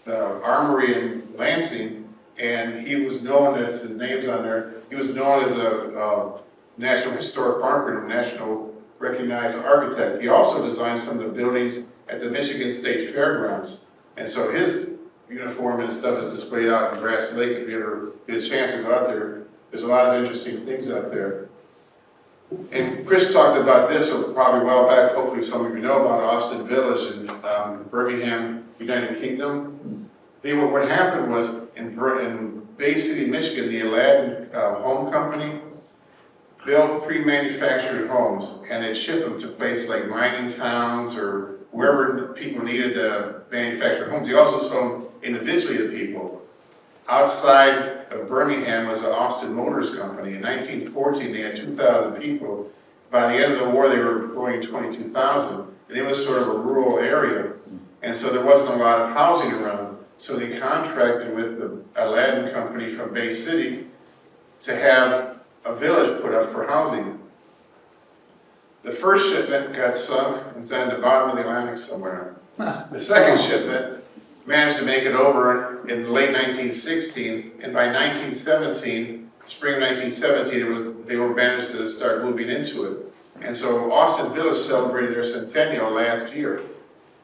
B: Armory in Lansing. And he was known, as his name's on there, he was known as a National Historic Marker and a national recognized architect. He also designed some of the buildings at the Michigan State Fairgrounds. And so his uniform and stuff is displayed out in Grass Lake. If you ever get a chance to go out there, there's a lot of interesting things out there. And Chris talked about this probably a while back, hopefully some of you know about Austin Village in Birmingham, United Kingdom. What happened was in Bay City, Michigan, the Aladdin Home Company built pre-manufactured homes, and they'd ship them to places like mining towns or wherever people needed manufactured homes. They also sold them individually to people. Outside of Birmingham was the Austin Motors Company. In 1914, they had 2,000 people. By the end of the war, they were employing 22,000, and it was sort of a rural area, and so there wasn't a lot of housing around. So they contracted with the Aladdin Company from Bay City to have a village put up for housing. The first shipment got sunk and it's at the bottom of the Atlantic somewhere. The second shipment managed to make it over in late 1916, and by 1917, spring of 1917, they were managed to start moving into it. And so Austin Village celebrated their centennial last year.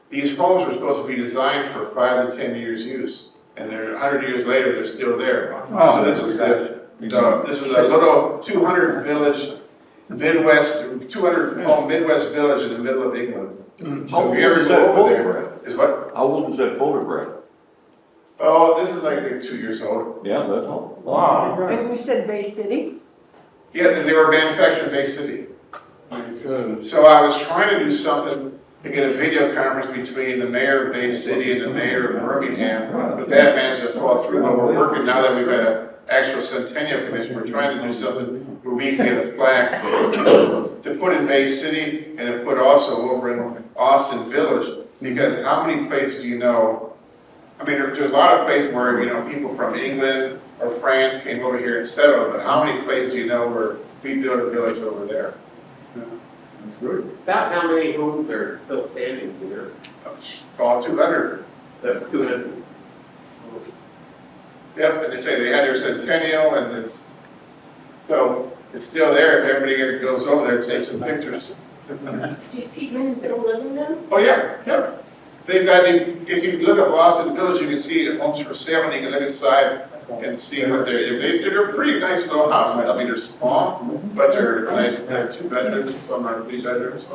B: These homes were supposed to be designed for 5 to 10 years use, and 100 years later, they're still there. So this is a little 200 village Midwest, 200 home Midwest village in the middle of England. So if you ever go over there, is what?
C: How old is that photograph?
B: Oh, this is like 2 years old.
C: Yeah, that's all.
D: Wow.
F: And you said Bay City?
B: Yeah, they were manufactured in Bay City. So I was trying to do something to get a video conference between the mayor of Bay City and the mayor of Birmingham, but that managed to fall through. But we're working now that we've got an actual Centennial Commission. We're trying to do something where we can get a plaque to put in Bay City and to put also over in Austin Village. Because how many places do you know? I mean, there's a lot of places where, you know, people from England or France came over here and settled, but how many places do you know where we built a village over there?
C: That's good.
E: About how many homes are still standing here?
B: All 200.
E: The 200?
B: Yep, and they say they had their centennial, and it's still there. If everybody goes over there, take some pictures.
G: Do people still live in them?
B: Oh yeah, yeah. They've got. If you look at Boston Village, you can see homes for sale, and you can look inside and see what they're pretty nice little houses. I mean, they're small, but they're nice. They're 2 bedrooms, some are 3 bedrooms.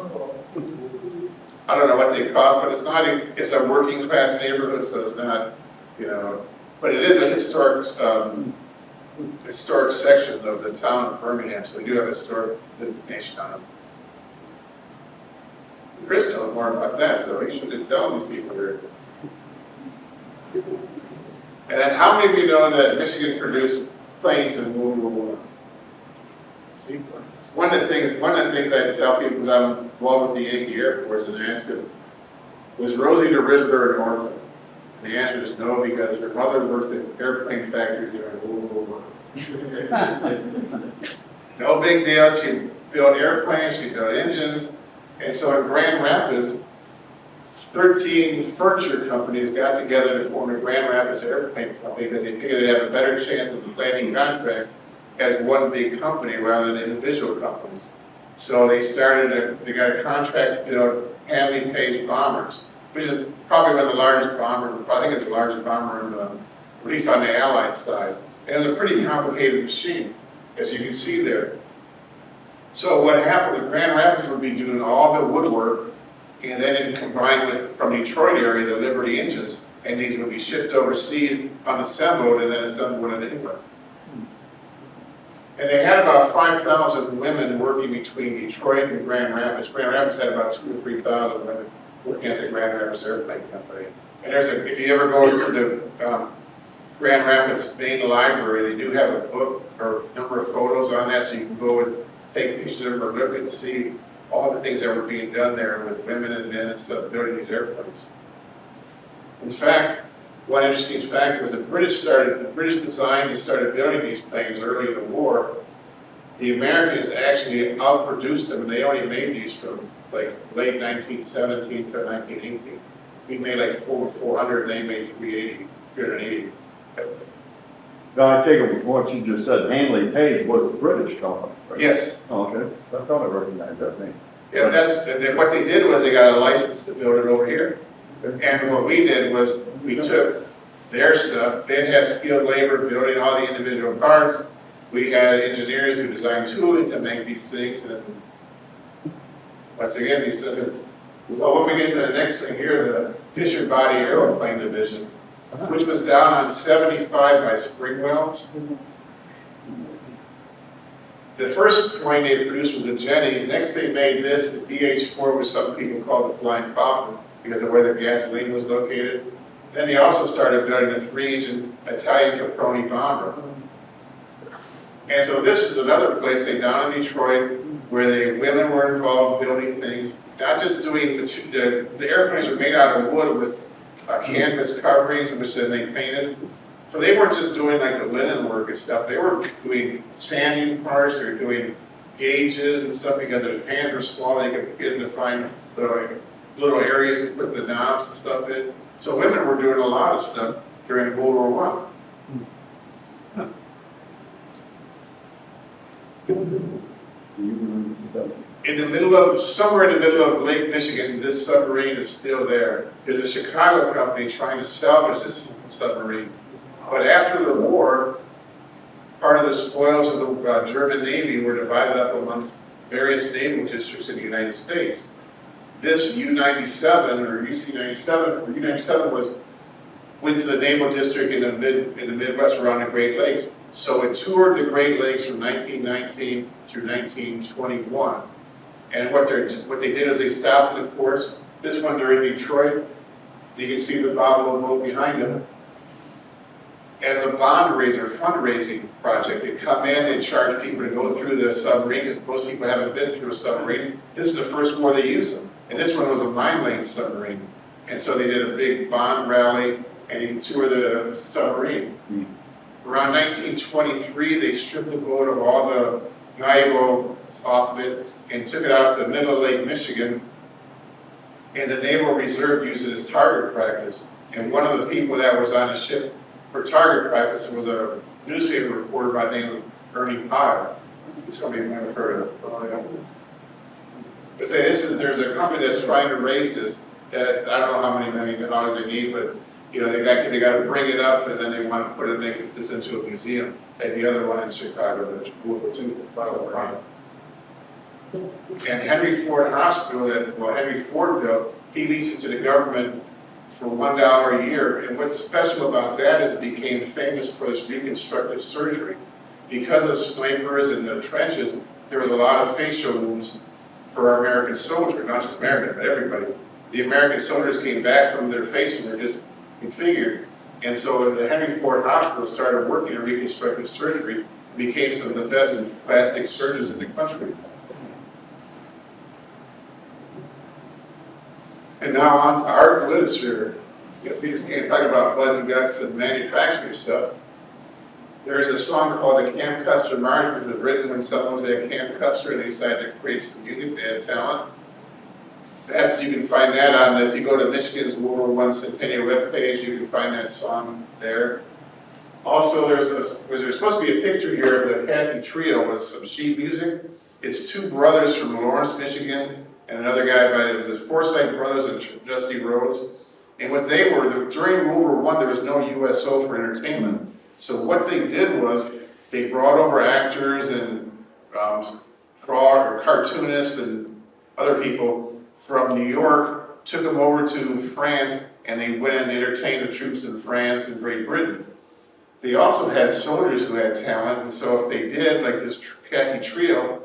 B: I don't know what they cost, but it's not. It's a working class neighborhood, so it's not, you know. But it is a historic section of the town of Birmingham, so we do have historic designation on it. Chris knows more about that, so he should have told these people here. And then how many of you know that Michigan produced planes in World War I? One of the things I tell people is I'm involved with the Yankee Air Force, and I ask them, was Rosie the Riddler an orphan? And the answer is no, because her mother worked at airplane factory during World War I. No big deal. She built airplanes, she built engines, and so in Grand Rapids, 13 furniture companies got together to form a Grand Rapids airplane company because they figured they'd have a better chance of landing contracts as one big company rather than individual companies. So they got a contract to build Handley Page bombers, which is probably one of the largest bombers. I think it's the largest bomber at least on the Allied side. And it was a pretty complicated machine, as you can see there. So what happened with Grand Rapids would be doing all the woodwork, and then it combined with, from Detroit area, the Liberty engines, and these would be shipped overseas, unassembled, and then assembled in England. And they had about 5,000 women working between Detroit and Grand Rapids. Grand Rapids had about 2,000 or 3,000 women working at the Grand Rapids Airplane Company. And if you ever go to the Grand Rapids main library, they do have a book or a number of photos on that, so you can go and take pictures of them or look and see all the things that were being done there with women and men and stuff building these airplanes. In fact, one interesting fact was the British designed and started building these planes early in the war. The Americans actually outproduced them, and they only made these from like late 1917 to 1918. We made like 400, and they made 380.
C: Now, I take it with what you just said, Handley Page was a British company, right?
B: Yes.
C: Oh, okay, I thought I recognized that name.
B: Yeah, and then what they did was they got a license to build it over here. And what we did was we took their stuff. They'd have skilled labor building all the individual parts. We had engineers who designed tooling to make these things. And once again, he said, well, when we get to the next thing here, the Fisher Body Aeroplane Division, which was down on 75 by Springwells. The first plane they produced was a Jenny. Next they made this, the DH-4, which some people call the Flying Coffin because of where the gasoline was located. Then they also started building a 3-engine Italian Caproni bomber. And so this is another place, down in Detroit, where the women were involved building things, not just doing, the airplanes were made out of wood with canvas coverings, which then they painted. So they weren't just doing like the linen work and stuff, they were doing sanding parts, they were doing gauges and stuff because their hands were small, they could get in to find little areas to put the knobs and stuff in. So women were doing a lot of stuff during World War I. Somewhere in the middle of Lake Michigan, this submarine is still there. There's a Chicago company trying to salvage this submarine. But after the war, part of the spoils of the German Navy were divided up amongst various naval districts in the United States. This U-97 or UC-97, or U-97 was went to the Naval District in the Midwest around the Great Lakes. So it toured the Great Lakes from 1919 through 1921. And what they did is they stopped at the ports. This one they're in Detroit. You can see the Bible boat behind them. As a fundraising project, they come in and charge people to go through the submarine, because most people haven't been through a submarine. This is the first war they used them. And this one was a mine-laden submarine. And so they did a big bond rally, and you can tour the submarine. Around 1923, they stripped the boat of all the valuables off of it and took it out to the middle of Lake Michigan. And the Naval Reserve used it as target practice. And one of the people that was on the ship for target practice was a newspaper reporter by the name of Ernie Pyle. Somebody might have heard of it. But say there's a company that's trying to raise this. That I don't know how many million dollars they need, but they got to bring it up, and then they want to make this into a museum, like the other one in Chicago, the World War II. And Henry Ford Hospital that Henry Ford built, he leased it to the government for $1 a year. And what's special about that is it became famous for its reconstructive surgery. Because of snipers and the trenches, there was a lot of facial wounds for our American soldiers, not just American, but everybody. The American soldiers came back, some of their faces were disfigured. And so the Henry Ford Hospital started working in reconstructive surgery and became some of the best plastic surgeons in the country. And now on to art and literature. We just can't talk about blood and guts and manufacturing stuff. There's a song called the Camp Custer March, which was written when someone was at Camp Custer and they decided to create some music. They had talent. You can find that on, if you go to Michigan's World War I Centennial webpage, you can find that song there. Also, there's supposed to be a picture here of the Kathy Trio with some sheet music. It's two brothers from Lawrence, Michigan, and another guy it was the Forsyth Brothers and Dusty Rhodes. And what they were, during World War I, there was no USO for entertainment. So what they did was, they brought over actors and cartoonists and other people from New York, took them over to France, and they went and entertained the troops in France and Great Britain. They also had soldiers who had talent, and so if they did, like this Khaki Trio,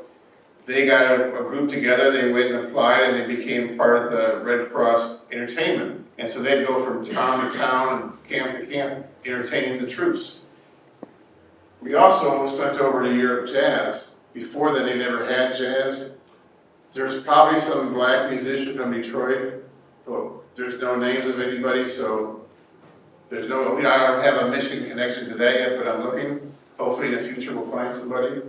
B: they got a group together, they went and applied, and they became part of the Red Cross entertainment. And so they'd go from town to town and camp to camp, entertaining the troops. We also sent over to Europe jazz. Before then, they never had jazz. There's probably some black musician from Detroit, but there's no names of anybody, so I don't have a Michigan connection to that yet, but I'm looking. Hopefully in the future we'll find somebody.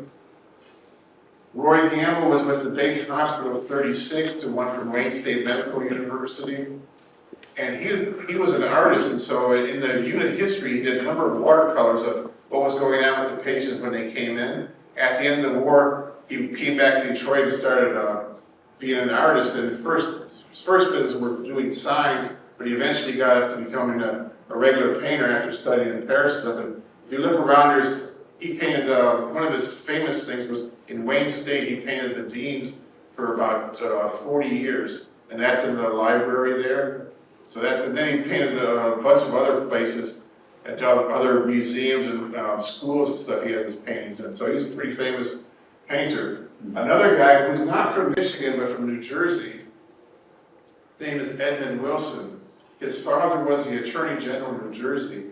B: Roy Gamble was with the base hospital 36 to one from Wayne State Medical University. And he was an artist, and so in the unit history, he did a number of watercolors of what was going on with the patients when they came in. At the end of the war, he came back to Detroit and started being an artist. And his first business were doing signs, but he eventually got up to becoming a regular painter after studying in Paris and stuff. And if you look around, he painted, one of his famous things was in Wayne State, he painted the deans for about 40 years. And that's in the library there. So and then he painted a bunch of other places at other museums and schools and stuff he has his paintings in. So he's a pretty famous painter. Another guy who's not from Michigan but from New Jersey, his name is Edmund Wilson. His father was the Attorney General of New Jersey,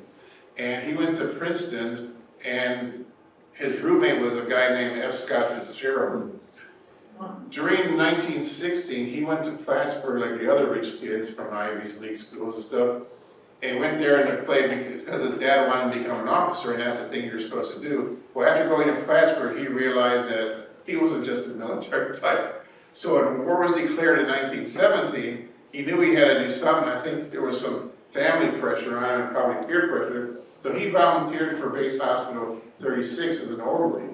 B: and he went to Princeton, and his roommate was a guy named F. Scott Fitzgerald. During 1916, he went to Plattsburgh like the other rich kids from Ivy League schools and stuff, and went there and played because his dad wanted to become an officer, and that's the thing you're supposed to do. Well, after going to Plattsburgh, he realized that he wasn't just a military type. So when war was declared in 1917, he knew he had to do something. I think there was some family pressure on him, and probably peer pressure. So he volunteered for Base Hospital 36 as an orderly.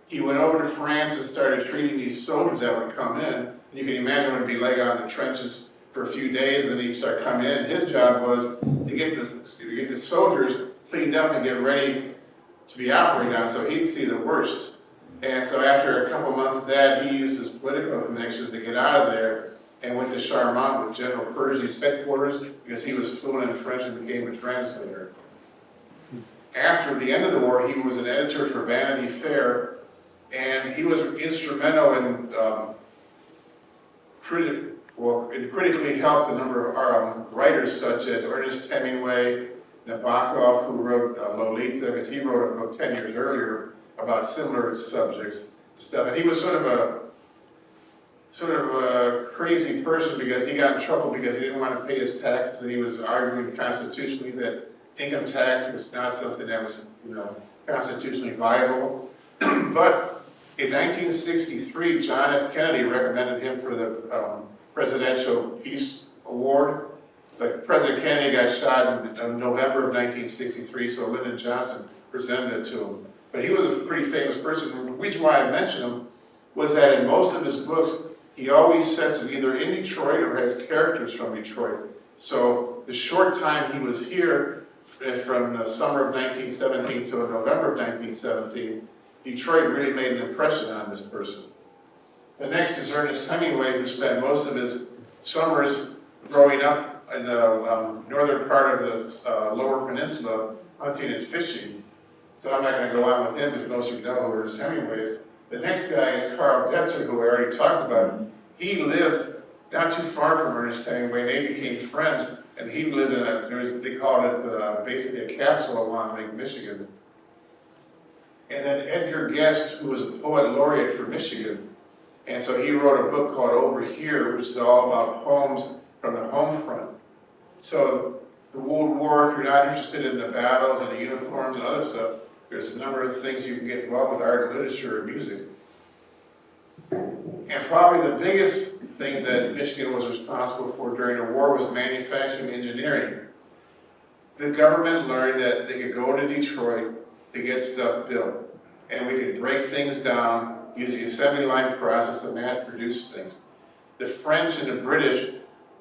B: He went over to France and started treating these soldiers that would come in. You can imagine what it'd be like out in the trenches for a few days, and he'd start coming in. His job was to get the soldiers cleaned up and get ready to be operated on, so he'd see the worst. And so after a couple months of that, he used his political connections to get out of there. and went to Charmant with General Pershing's headquarters because he was fluent in French and became a translator. After the end of the war, he was an editor for Vanity Fair, and he was instrumental in critically helped a number of writers such as Ernest Hemingway, Nabokov, who wrote Lolita, because he wrote a book 10 years earlier about similar subjects stuff. And he was sort of a crazy person because he got in trouble because he didn't want to pay his taxes, and he was arguing constitutionally that income tax was not something that was, constitutionally viable. But in 1963, John F. Kennedy recommended him for the Presidential Peace Award. But President Kennedy got shot in November of 1963, so Lyndon Johnson presented it to him. But he was a pretty famous person. And the reason why I mentioned him was that in most of his books, he always sets it either in Detroit or has characters from Detroit. So the short time he was here, from the summer of 1917 to November of 1917, Detroit really made an impression on this person. The next is Ernest Hemingway, who spent most of his summers growing up in the northern part of the Lower Peninsula, hunting and fishing. So I'm not going to go on with him, because most of you know who Ernest Hemingway is. The next guy is Carl Detzer, who I already talked about. He lived not too far from Ernest Hemingway, and they became friends. And he lived in they called it basically a castle along Lake Michigan. And then Edgar Guest, who was a poet laureate for Michigan. And so he wrote a book called Over Here, which is all about poems from the home front. So the World War, if you're not interested in the battles and the uniforms and other stuff, there's a number of things you can get involved with: art, literature, and music. And probably the biggest thing that Michigan was responsible for during the war was manufacturing engineering. The government learned that they could go to Detroit to get stuff built, and we could break things down, use the assembly line process to mass produce things. The French and the British,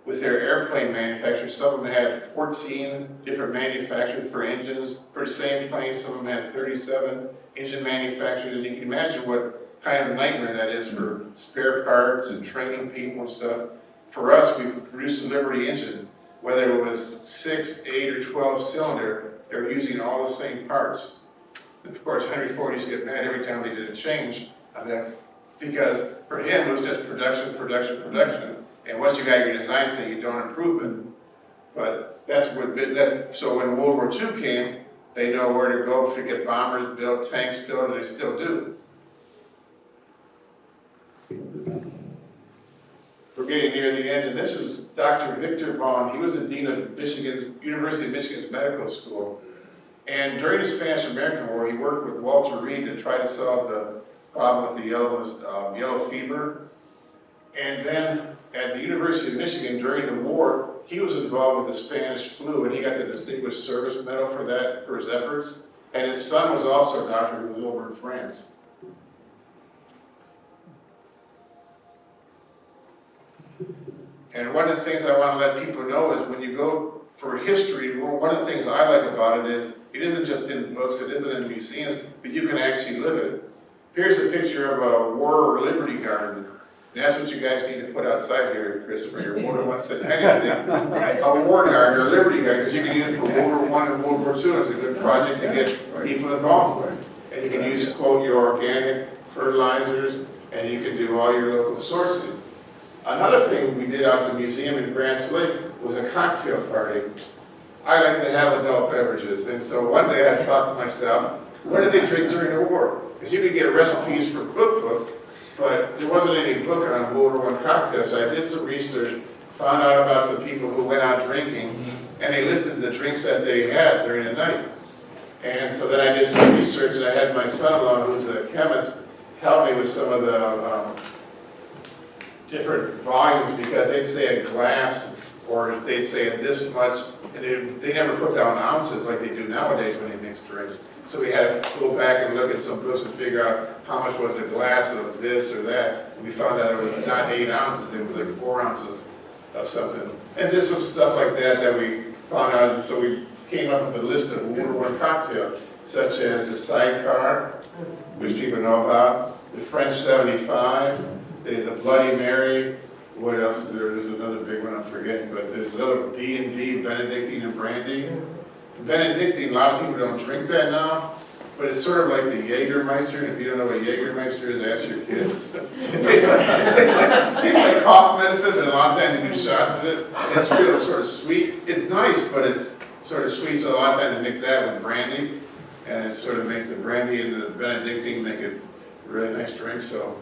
B: with their airplane manufacturers, some of them had 14 different manufacturers for engines for the same plane. Some of them had 37 engine manufacturers, and you can imagine what kind of nightmare that is for spare parts and training people and stuff. For us, we produced a Liberty engine, whether it was 6, 8, or 12 cylinder, they were using all the same parts. And of course, Henry Ford used to get mad every time they did a change on that, because for him it was just production, production, production. And once you got your design set, you don't improve it. But that's what, so when World War II came, they know where to go to get bombers built, tanks built, and they still do. We're getting near the end, and this is Dr. Victor Vaughn. He was the dean of University of Michigan's medical school. And during the Spanish-American War, he worked with Walter Reed to try to solve the problem with the yellow fever. And then at the University of Michigan during the war, he was involved with the Spanish flu, and he got the Distinguished Service Medal for that, for his efforts. And his son was also a doctor who was over in France. And one of the things I want to let people know is when you go for history, one of the things I like about it is it isn't just in books, it isn't in museums, but you can actually live it. Here's a picture of a War or Liberty Garden. And that's what you guys need to put outside here, Chris, for your World War I Centennial thing. A war garden or a Liberty Garden, because you can use it for World War I and World War II. It's a good project to get people involved with. And you can use, quote, your organic fertilizers, and you can do all your local sourcing. Another thing we did out at the museum in Grants Lake was a cocktail party. I like to have adult beverages, and so one day I thought to myself, what did they drink during the war? Because you could get recipes for cookbooks, but there wasn't any book on World War I cocktails, so I did some research, found out about some people who went out drinking, and they listed the drinks that they had during the night. And so then I did some research, and I had my son-in-law, who's a chemist, help me with some of the different volumes, because they'd say a glass, or they'd say this much, and they never put down ounces like they do nowadays when they mix drinks. So we had to go back and look at some books and figure out how much was a glass of this or that. And we found out it was not 8 ounces, it was like 4 ounces of something. And just some stuff like that that we found out, and so we came up with a list of World War I cocktails, such as the Sidecar, which people know about, the French 75, the Bloody Mary, what else is there? There's another big one I'm forgetting, but there's another B&B, Benedictine and Brandy. Benedictine, a lot of people don't drink that now, but it's sort of like the Jägermeister, and if you don't know what Jägermeister is, ask your kids. It tastes like cough medicine, and a long time they do shots of it. And it's real sort of sweet. It's nice, but it's sort of sweet, so a lot of times they mix that with brandy, and it sort of makes the brandy and the Benedictine make it a really nice drink, so.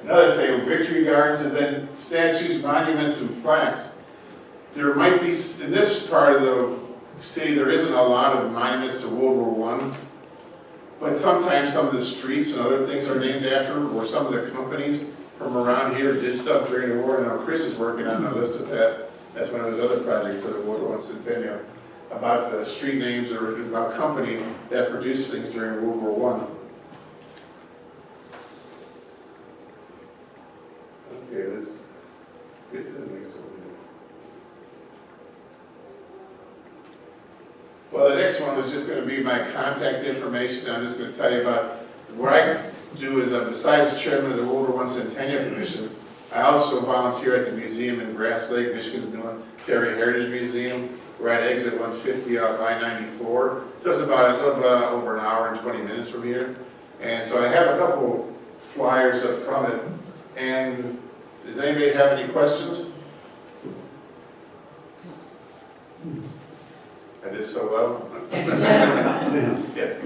B: Another thing, victory gardens, and then statues, monuments, and plaques. There might be, in this part of the city, there isn't a lot of monuments to World War I, but sometimes some of the streets and other things are named after, or some of the companies from around here did stuff during the war. I know Chris is working on a list of that. That's one of his other projects for the World War I Centennial, about the street names or about companies that produced things during World War I. Okay, let's get to the next one. Well, the next one is just going to be my contact information. I'm just going to tell you about what I do is, besides chairman of the World War I Centennial Commission, I also volunteer at the museum in Grass Lake, Michigan's new Terry Heritage Museum. We're at exit 150 off I-94. So it's about a little bit over an hour and 20 minutes from here. And so I have a couple flyers up from it. And does anybody have any questions? I did so well. Yes.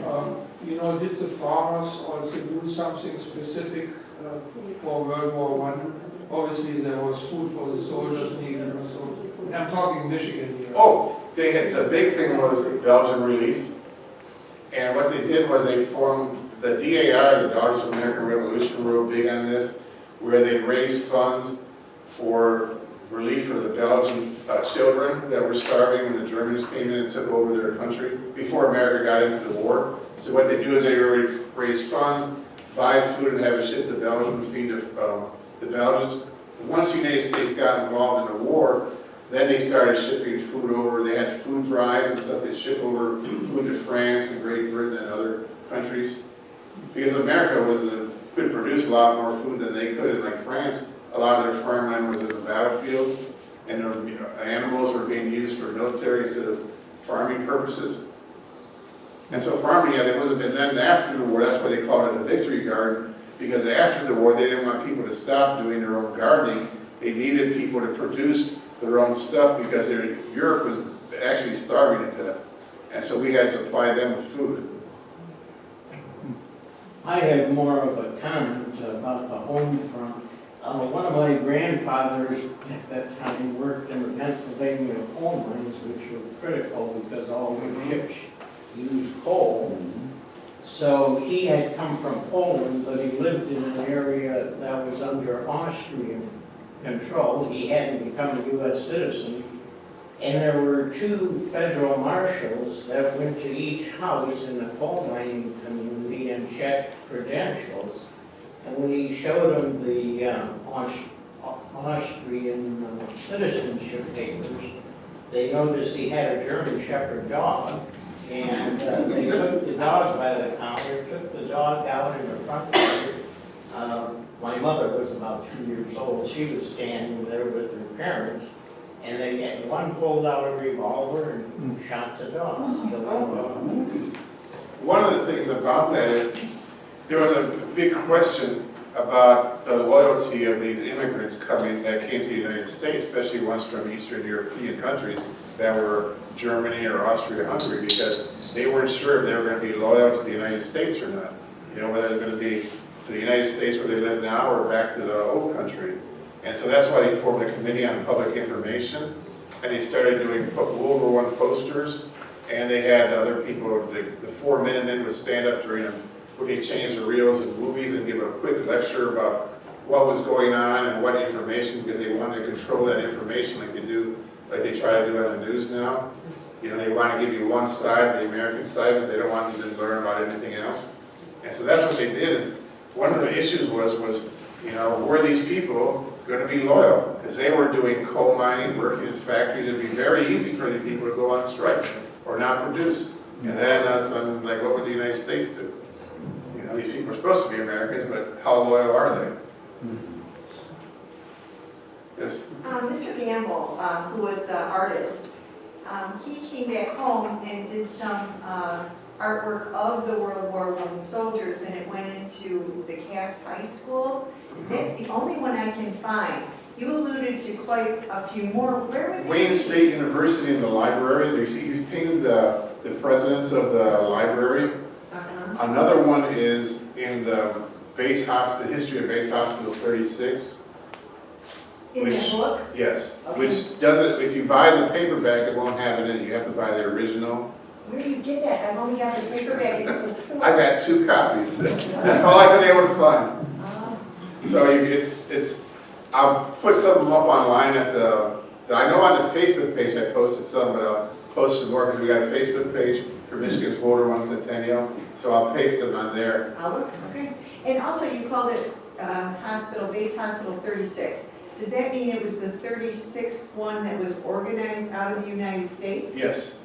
F: Did the farmers also do something specific for World War I? Obviously, there was food for the soldiers needed. So I'm talking Michigan here.
B: Oh, they had, the big thing was Belgian relief. And what they did was they formed the DAR, the Daughters of American Revolution, were real big on this, where they raised funds for relief for the Belgian children that were starving when the Germans came in and took over their country before America got into the war. So what they do is they raise funds, buy food, and have it shipped to Belgium to feed the Belgians. Once the United States got involved in the war, then they started shipping food over. They had food drives and stuff. They ship over food to France and Great Britain and other countries. Because America could produce a lot more food than they could. And like France, a lot of their farmland was in the battlefields, and animals were being used for military instead of farming purposes. And so farming, there wasn't been then after the war. That's why they called it a victory garden, because after the war, they didn't want people to stop doing their own gardening. They needed people to produce their own stuff because Europe was actually starving to death. And so we had to supply them with food.
H: I have more of a comment about the home front. One of my grandfathers at that time worked in the Pennsylvania coal mines, which were critical because all the ships used coal. So he had come from Poland, but he lived in an area that was under Austrian control. He hadn't become a U.S. citizen. And there were two federal marshals that went to each house in the coal mining community and checked credentials. And when he showed them the Austrian citizenship papers, they noticed he had a German Shepherd dog. And they took the dog by the counter, took the dog out in the front yard. My mother was about 2 years old. She was standing there with her parents. And one pulled out a revolver and shot the dog. Killed the dog.
B: One of the things about that is there was a big question about the loyalty of these immigrants that came to the United States, especially ones from Eastern European countries that were Germany or Austria-Hungary, because they weren't sure if they were going to be loyal to the United States or not. Whether they're going to be to the United States where they live now or back to the old country. And so that's why they formed a committee on public information, and they started doing World War I posters, and they had other people, the 4 Minutemen would stand up during them when they changed the reels and movies and give a quick lecture about what was going on and what information, because they wanted to control that information like they try to do on the news now. They want to give you one side, the American side, but they don't want you to learn about anything else. And so that's what they did. And one of the issues was were these people going to be loyal? Because they were doing coal mining, working in factories. It would be very easy for these people to go on strike or not produce. And then like, what would the United States do? These people are supposed to be Americans, but how loyal are they?
I: Mr. Gamble, who was the artist, he came back home and did some artwork of the World War I soldiers, and it went into the Cass High School. That's the only one I can find. You alluded to quite a few more. Where would
B: Wayne State University in the library, you painted the presidents of the library. Another one is in the base hospital, history of base hospital 36.
I: In the book?
B: Yes,
I: Okay.
B: which doesn't, if you buy the paperback, it won't have it in it. You have to buy the original.
I: Where do you get that? I've only got the paperback. It's so poor.
B: I've got 2 copies. That's all I've been able to find.
I: Oh.
B: So it's, I'll put some of them up online at I know on the Facebook page I posted some, but I'll post some more because we got a Facebook page for Michigan's World War I Centennial. So I'll paste them on there.
I: I'll look, okay. And also you called it hospital, base hospital 36. Does that mean it was the 36th one that was organized out of the United States?
B: Yes.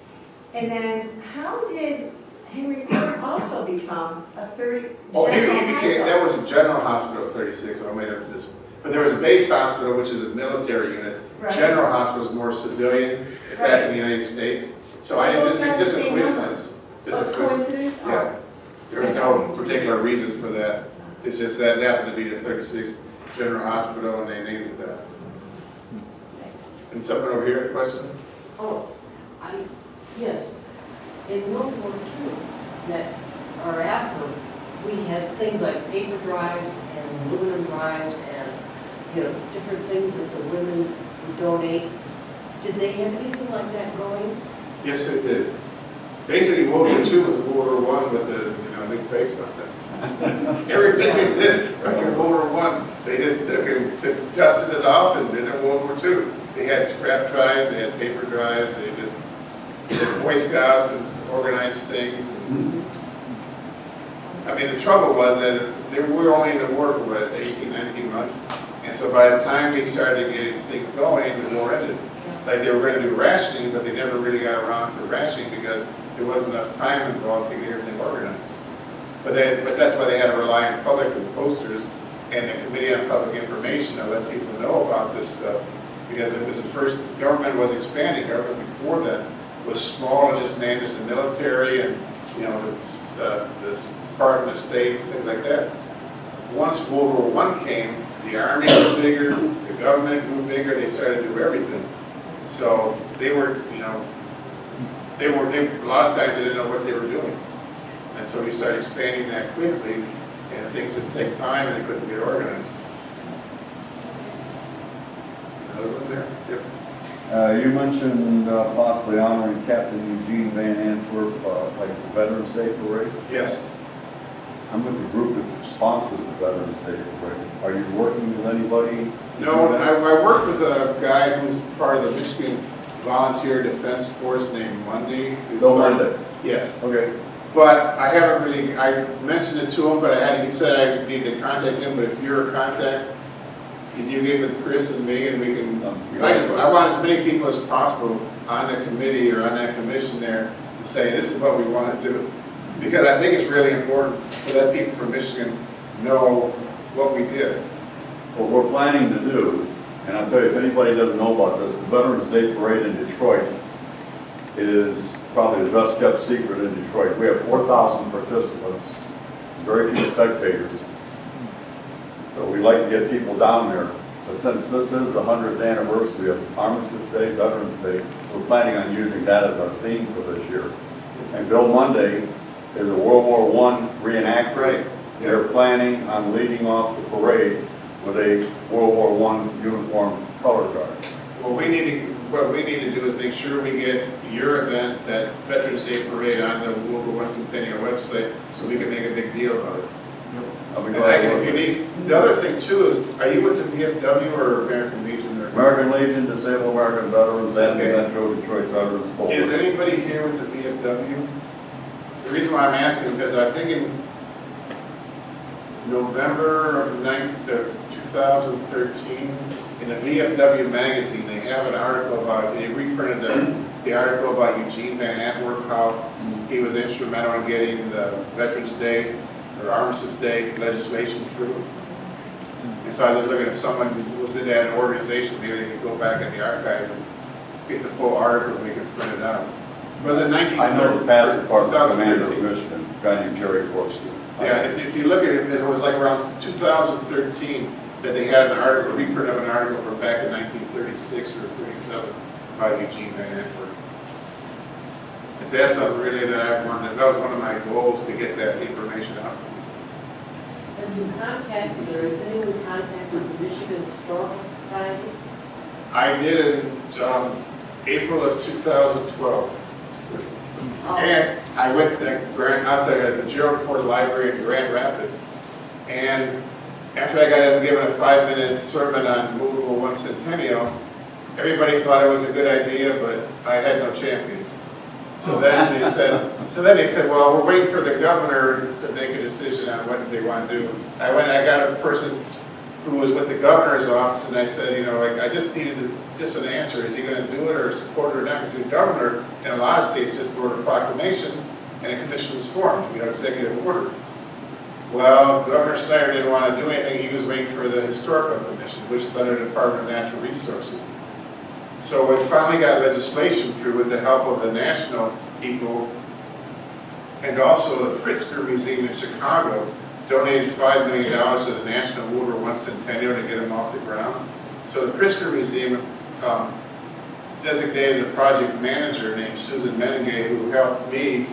I: And then how did Henry Ford also become a 30?
B: Oh, he
I: general
B: became,
I: hospital?
B: that was General Hospital 36. I made up this. But there was a base hospital, which is a military unit.
I: Right.
B: General Hospital is more civilian back in the United States. So I didn't just make this a coincidence. This is
I: Oh, coincidence?
B: Yeah. There was no particular reason for that. It's just that it happened to be the 36th General Hospital and they named it that.
I: Thanks.
B: And someone over here, question?
J: Oh, yes. In World War II, that, or after, we had things like paper drives and aluminum drives and, you know, different things that the women would donate. Did they have anything like that going?
B: Yes, they did. Basically, World War II was World War I with the big face on it. Everything they did right in World War I, they just dusted it off and did it in World War II. They had scrap drives, they had paper drives, they just did Boy Scouts and organized things. And, I mean, the trouble was that we were only in the war for, what, 18, 19 months? And so by the time we started getting things going, the war ended. Like they were going to do rationing, but they never really got around to rationing because there wasn't enough time involved to get everything organized. But that's why they had to rely on public with posters and the Committee on Public Information to let people know about this stuff. Because it was the first, government was expanding. Government before that was small and just managed the military and, you know, this Department of State, things like that. Once World War I came, the Army grew bigger, the government grew bigger, they started to do everything. So they were, you know, a lot of times they didn't know what they were doing. And so we started expanding that quickly, and things just take time and they couldn't get organized. Another one there? Yep.
C: You mentioned possibly honoring Captain Eugene Van Antwerp, like the Veterans Day Parade.
B: Yes.
C: I'm with the group that sponsors the Veterans Day Parade. Are you working with anybody?
B: No, I worked with a guy who's part of the Michigan Volunteer Defense Force named Monday.
C: Bill Monday.
B: Yes.
C: Okay.
B: But I haven't really, I mentioned it to him, but he said I need to contact him, but if you're a contact, can you get with Chris and me and we can, I want as many people as possible on the committee or on that commission there to say this is what we want to do. Because I think it's really important to let people from Michigan know what we did.
C: What we're planning to do, and I'll tell you, if anybody doesn't know about this, the Veterans Day Parade in Detroit is probably the best kept secret in Detroit. We have 4,000 participants, very few spectators. So we like to get people down there. But since this is the 100th anniversary of Armistice Day, Veterans Day, we're planning on using that as our theme for this year. And Bill Monday is a World War I reenactor.
B: Right.
C: They're planning on leading off the parade with a World War I uniform color guard.
B: Well, what we need to do is make sure we get your event, that Veterans Day Parade, on the World War I Centennial website so we can make a big deal about it. And if you need, the other thing too is, are you with the VFW or American Legion? Or?
C: American Legion, Disabled American Veterans, and the Metro Detroit Veterans. Both.
B: Is anybody here with the VFW? The reason why I'm asking is because I think in November 9th of 2013, in the VFW magazine, they have an article about, they reprinted the article about Eugene Van Antwerp, how he was instrumental in getting the Veterans Day or Armistice Day legislation through. And so I was looking, if someone was in that organization, maybe they could go back in the archives and get the full article and we could print it out. It was in 1930.
C: I know the past department commander of
B: 2013.
C: Michigan, a guy named Jerry Corsi.
B: Yeah, if you look at it, it was like around 2013 that they had an article, reprint of an article from back in 1936 or 37 about Eugene Van Antwerp. And so that's something really that I wanted, that was one of my goals, to get that information out.
J: Have you contacted, or has anyone contacted the Michigan Historical Society?
B: I did in April of 2012.
J: Oh.
B: And I went to the Gerald Ford Library in Grand Rapids. And after I got up given a 5-minute sermon on World War I Centennial, everybody thought it was a good idea, but I had no champions. So then they said, well, we're waiting for the governor to make a decision on what they want to do. I got a person who was with the governor's office, and I said, you know, like, I just needed just an answer. Is he going to do it or support it or not? Because the governor in a lot of states just wrote a proclamation and a commission was formed, you know, executive order. Well, Governor Snyder didn't want to do anything. He was waiting for the Historical Commission, which is under the Department of Natural Resources. So we finally got legislation through with the help of the national people, and also the Pritzker Museum in Chicago donated $5 million to the National World War I Centennial to get them off the ground. So the Pritzker Museum designated a project manager named Susan Meningay, who helped me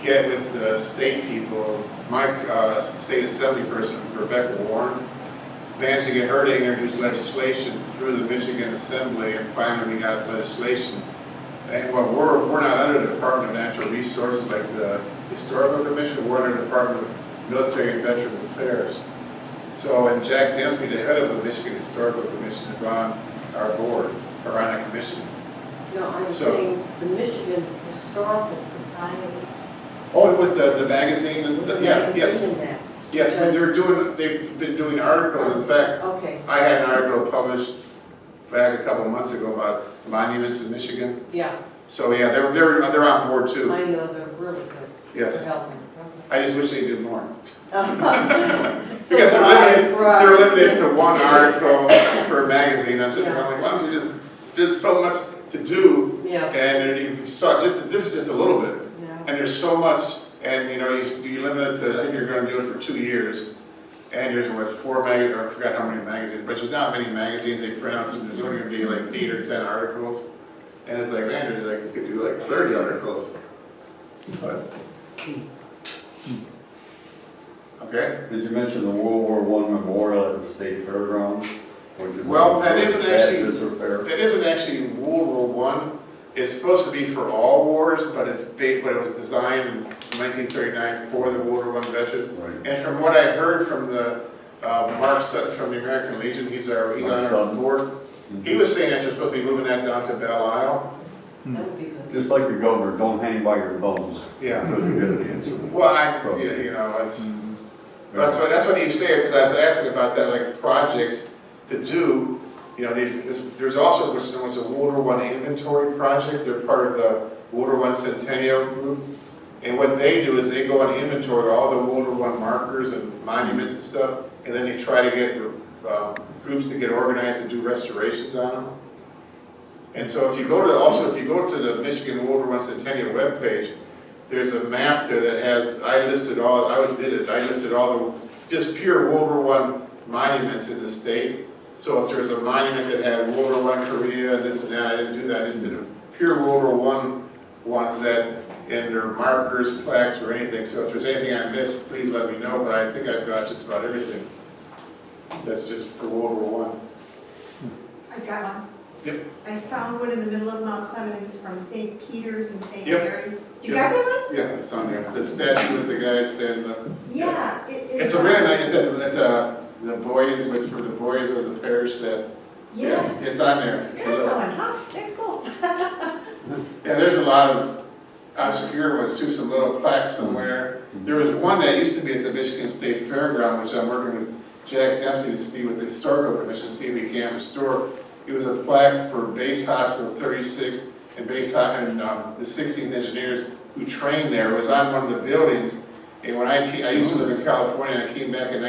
B: get with the state people, my state assembly person, Rebecca Warren, managed to get her to introduce legislation through the Michigan Assembly, and finally we got legislation. And well, we're not under the Department of Natural Resources like the Historical Commission, we're under the Department of Military and Veterans Affairs. So, and Jack Dempsey, the head of the Michigan Historical Commission, is on our board, or on a commission.
J: No, I'm saying the Michigan Historical Society.
B: Oh, with the magazine and stuff, yeah, yes.
J: And that.
B: Yes, when they've been doing articles. In fact,
J: Okay,
B: I had an article published back a couple of months ago about monuments in Michigan.
J: yeah,
B: So yeah, they're on board too.
J: I know they're really good for
B: Yes,
J: helping.
B: I just wish they did more.
J: So
B: Because they're
J: right.
B: limited to one article per magazine. I'm sitting there like, why don't you just so much to do,
J: Yeah,
B: and you saw this is just a little bit,
J: yeah.
B: and there's so much, and you know you limit it to, I think you're going to do it for 2 years, and there's what 4 magazines, or I forgot how many magazines, but there's not many magazines they print out. So there's only going to be like 8 or 10 articles, and it's like, man, there's like you could do like 30 articles, but. Okay.
C: Did you mention the World War I memorial at the State Fairgrounds? Which is
B: Well, that isn't actually-
C: disrepair?
B: It isn't actually World War I. It's supposed to be for all wars, but it's big. But it was designed in 1939 for the World War I veterans.
C: Right.
B: And from what I heard from the Mark Sutton from the American Legion, he's on our board. He was saying that you're supposed to be moving that down to Belle Isle.
J: That would be good.
C: Just like the governor, don't hang by your thumbs
B: Yeah.
C: until you get an answer.
B: Well, you know, it's. That's what you say, because I was asking about that, like projects to do. You know, there's also what's known as a World War I inventory project. They're part of the World War I Centennial group. And what they do is they go and inventory all the World War I markers and monuments and stuff, and then they try to get groups to get organized and do restorations on them. And so if you go to the Michigan World War I Centennial webpage, there's a map there that has, I listed all the, just pure World War I monuments in the state. So if there's a monument that had World War I Korea, this and that, I didn't do that. I just did a pure World War I ones that, and their markers, plaques, or anything. So if there's anything I missed, please let me know, but I think I've got just about everything. That's just for World War I.
I: I've got one.
B: Yep.
I: I found one in the middle of Mount Clemens from St. Peter's and St.
B: Yep.
I: Mary's. Do you
B: Yep.
I: got that one?
B: Yeah, it's on there. The statue with the guy standing up.
I: Yeah.
B: It's a really nice, the boys, it was for the boys of the parish that, yeah,
I: Yes.
B: it's on there.
I: You got that one, huh? That's cool.
B: Yeah, there's a lot of obscure ones too, some little plaques somewhere. There was one that used to be at the Michigan State Fairground, which I'm working with Jack Dempsey to see with the Historical Commission, see if we can restore. It was a plaque for Base Hospital 36 and the 16th Engineers who trained there. It was on one of the buildings. And when I used to live in California, and I came back in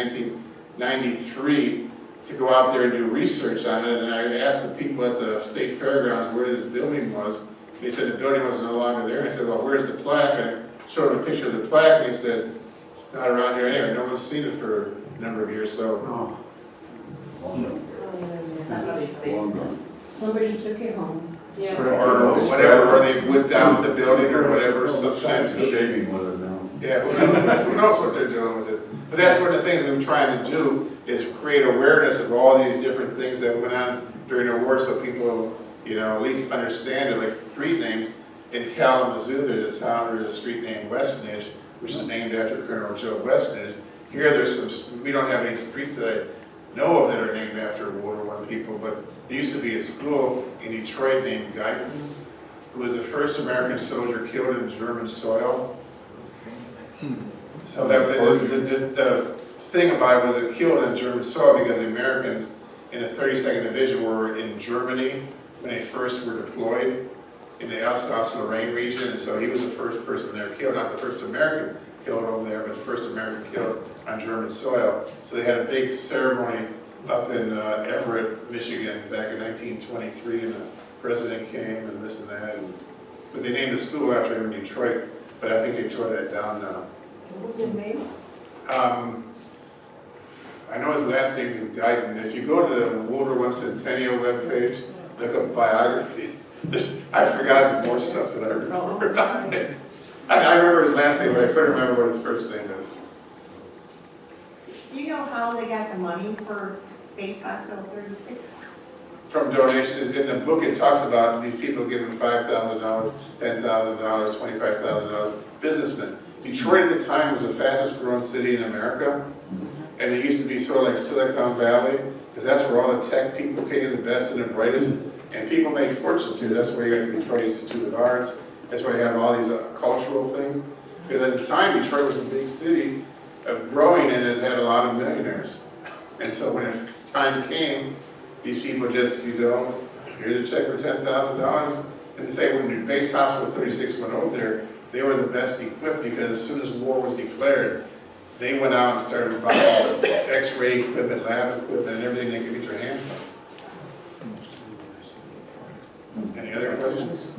B: 93 to go out there and do research on it, and I asked the people at the state fairgrounds where this building was, and they said the building was no longer there. I said, well, where's the plaque? And I showed them a picture of the plaque, and he said, it's not around here anyway, no one's seen it for a number of years, so.
J: Somebody took it home.
G: Yeah.
B: Or whatever, or they went down with the building or whatever, sometimes.
C: Shaving with it now.
B: Yeah, who knows what they're doing with it. But that's one of the things we're trying to do, is create awareness of all these different things that went on during the war, so people, you know, at least understand it, like street names. In Kalamazoo, there's a town, there's a street named Westnedge, which is named after Colonel Joe Westnedge. Here, there's some, we don't have any streets that I know of that are named after World War I people, but there used to be a school in Detroit named Guyton, who was the first American soldier killed in German soil. So that the thing about it was it killed in German soil because the Americans in the 32nd Division were in Germany when they first were deployed in the Alsace-Lorraine region, and so he was the first person there killed, not the first American killed over there, but the first American killed on German soil. So they had a big ceremony up in Everett, Michigan, back in 1923, and the president came and this and that. But they named a school after him in Detroit, but I think they tore that down now.
G: What was his name?
B: I know his last name is Guyton. If you go to the World War I Centennial webpage, look up biographies. I've forgotten more stuff than I remember about this. I remember his last name, but I couldn't remember what his first name is.
I: Do you know how they got the money for Base Hospital 36?
B: From donations, in the book it talks about these people giving $5,000, $10,000, $25,000, businessmen. Detroit at the time was the fastest growing city in America, and it used to be sort of like Silicon Valley, because that's where all the tech people came, the best and the brightest, and people made fortunes here. That's where you got the Detroit Institute of Arts, that's why you have all these cultural things. Because at the time, Detroit was a big city, growing, and it had a lot of millionaires. And so when the time came, these people just, you know, here's a check for $10,000. And they say when the Base Hospital 36 went over there, they were the best equipped because as soon as war was declared, they went out and started buying X-ray equipment, lab equipment, and everything they could get their hands on. Any other questions?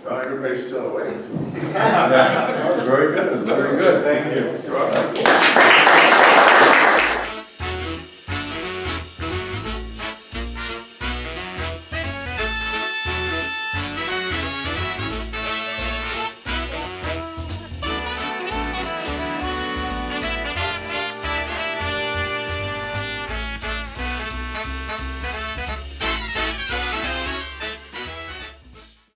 B: Well, everybody's still awake.
C: That was very good, very good, thank you.
B: You're welcome.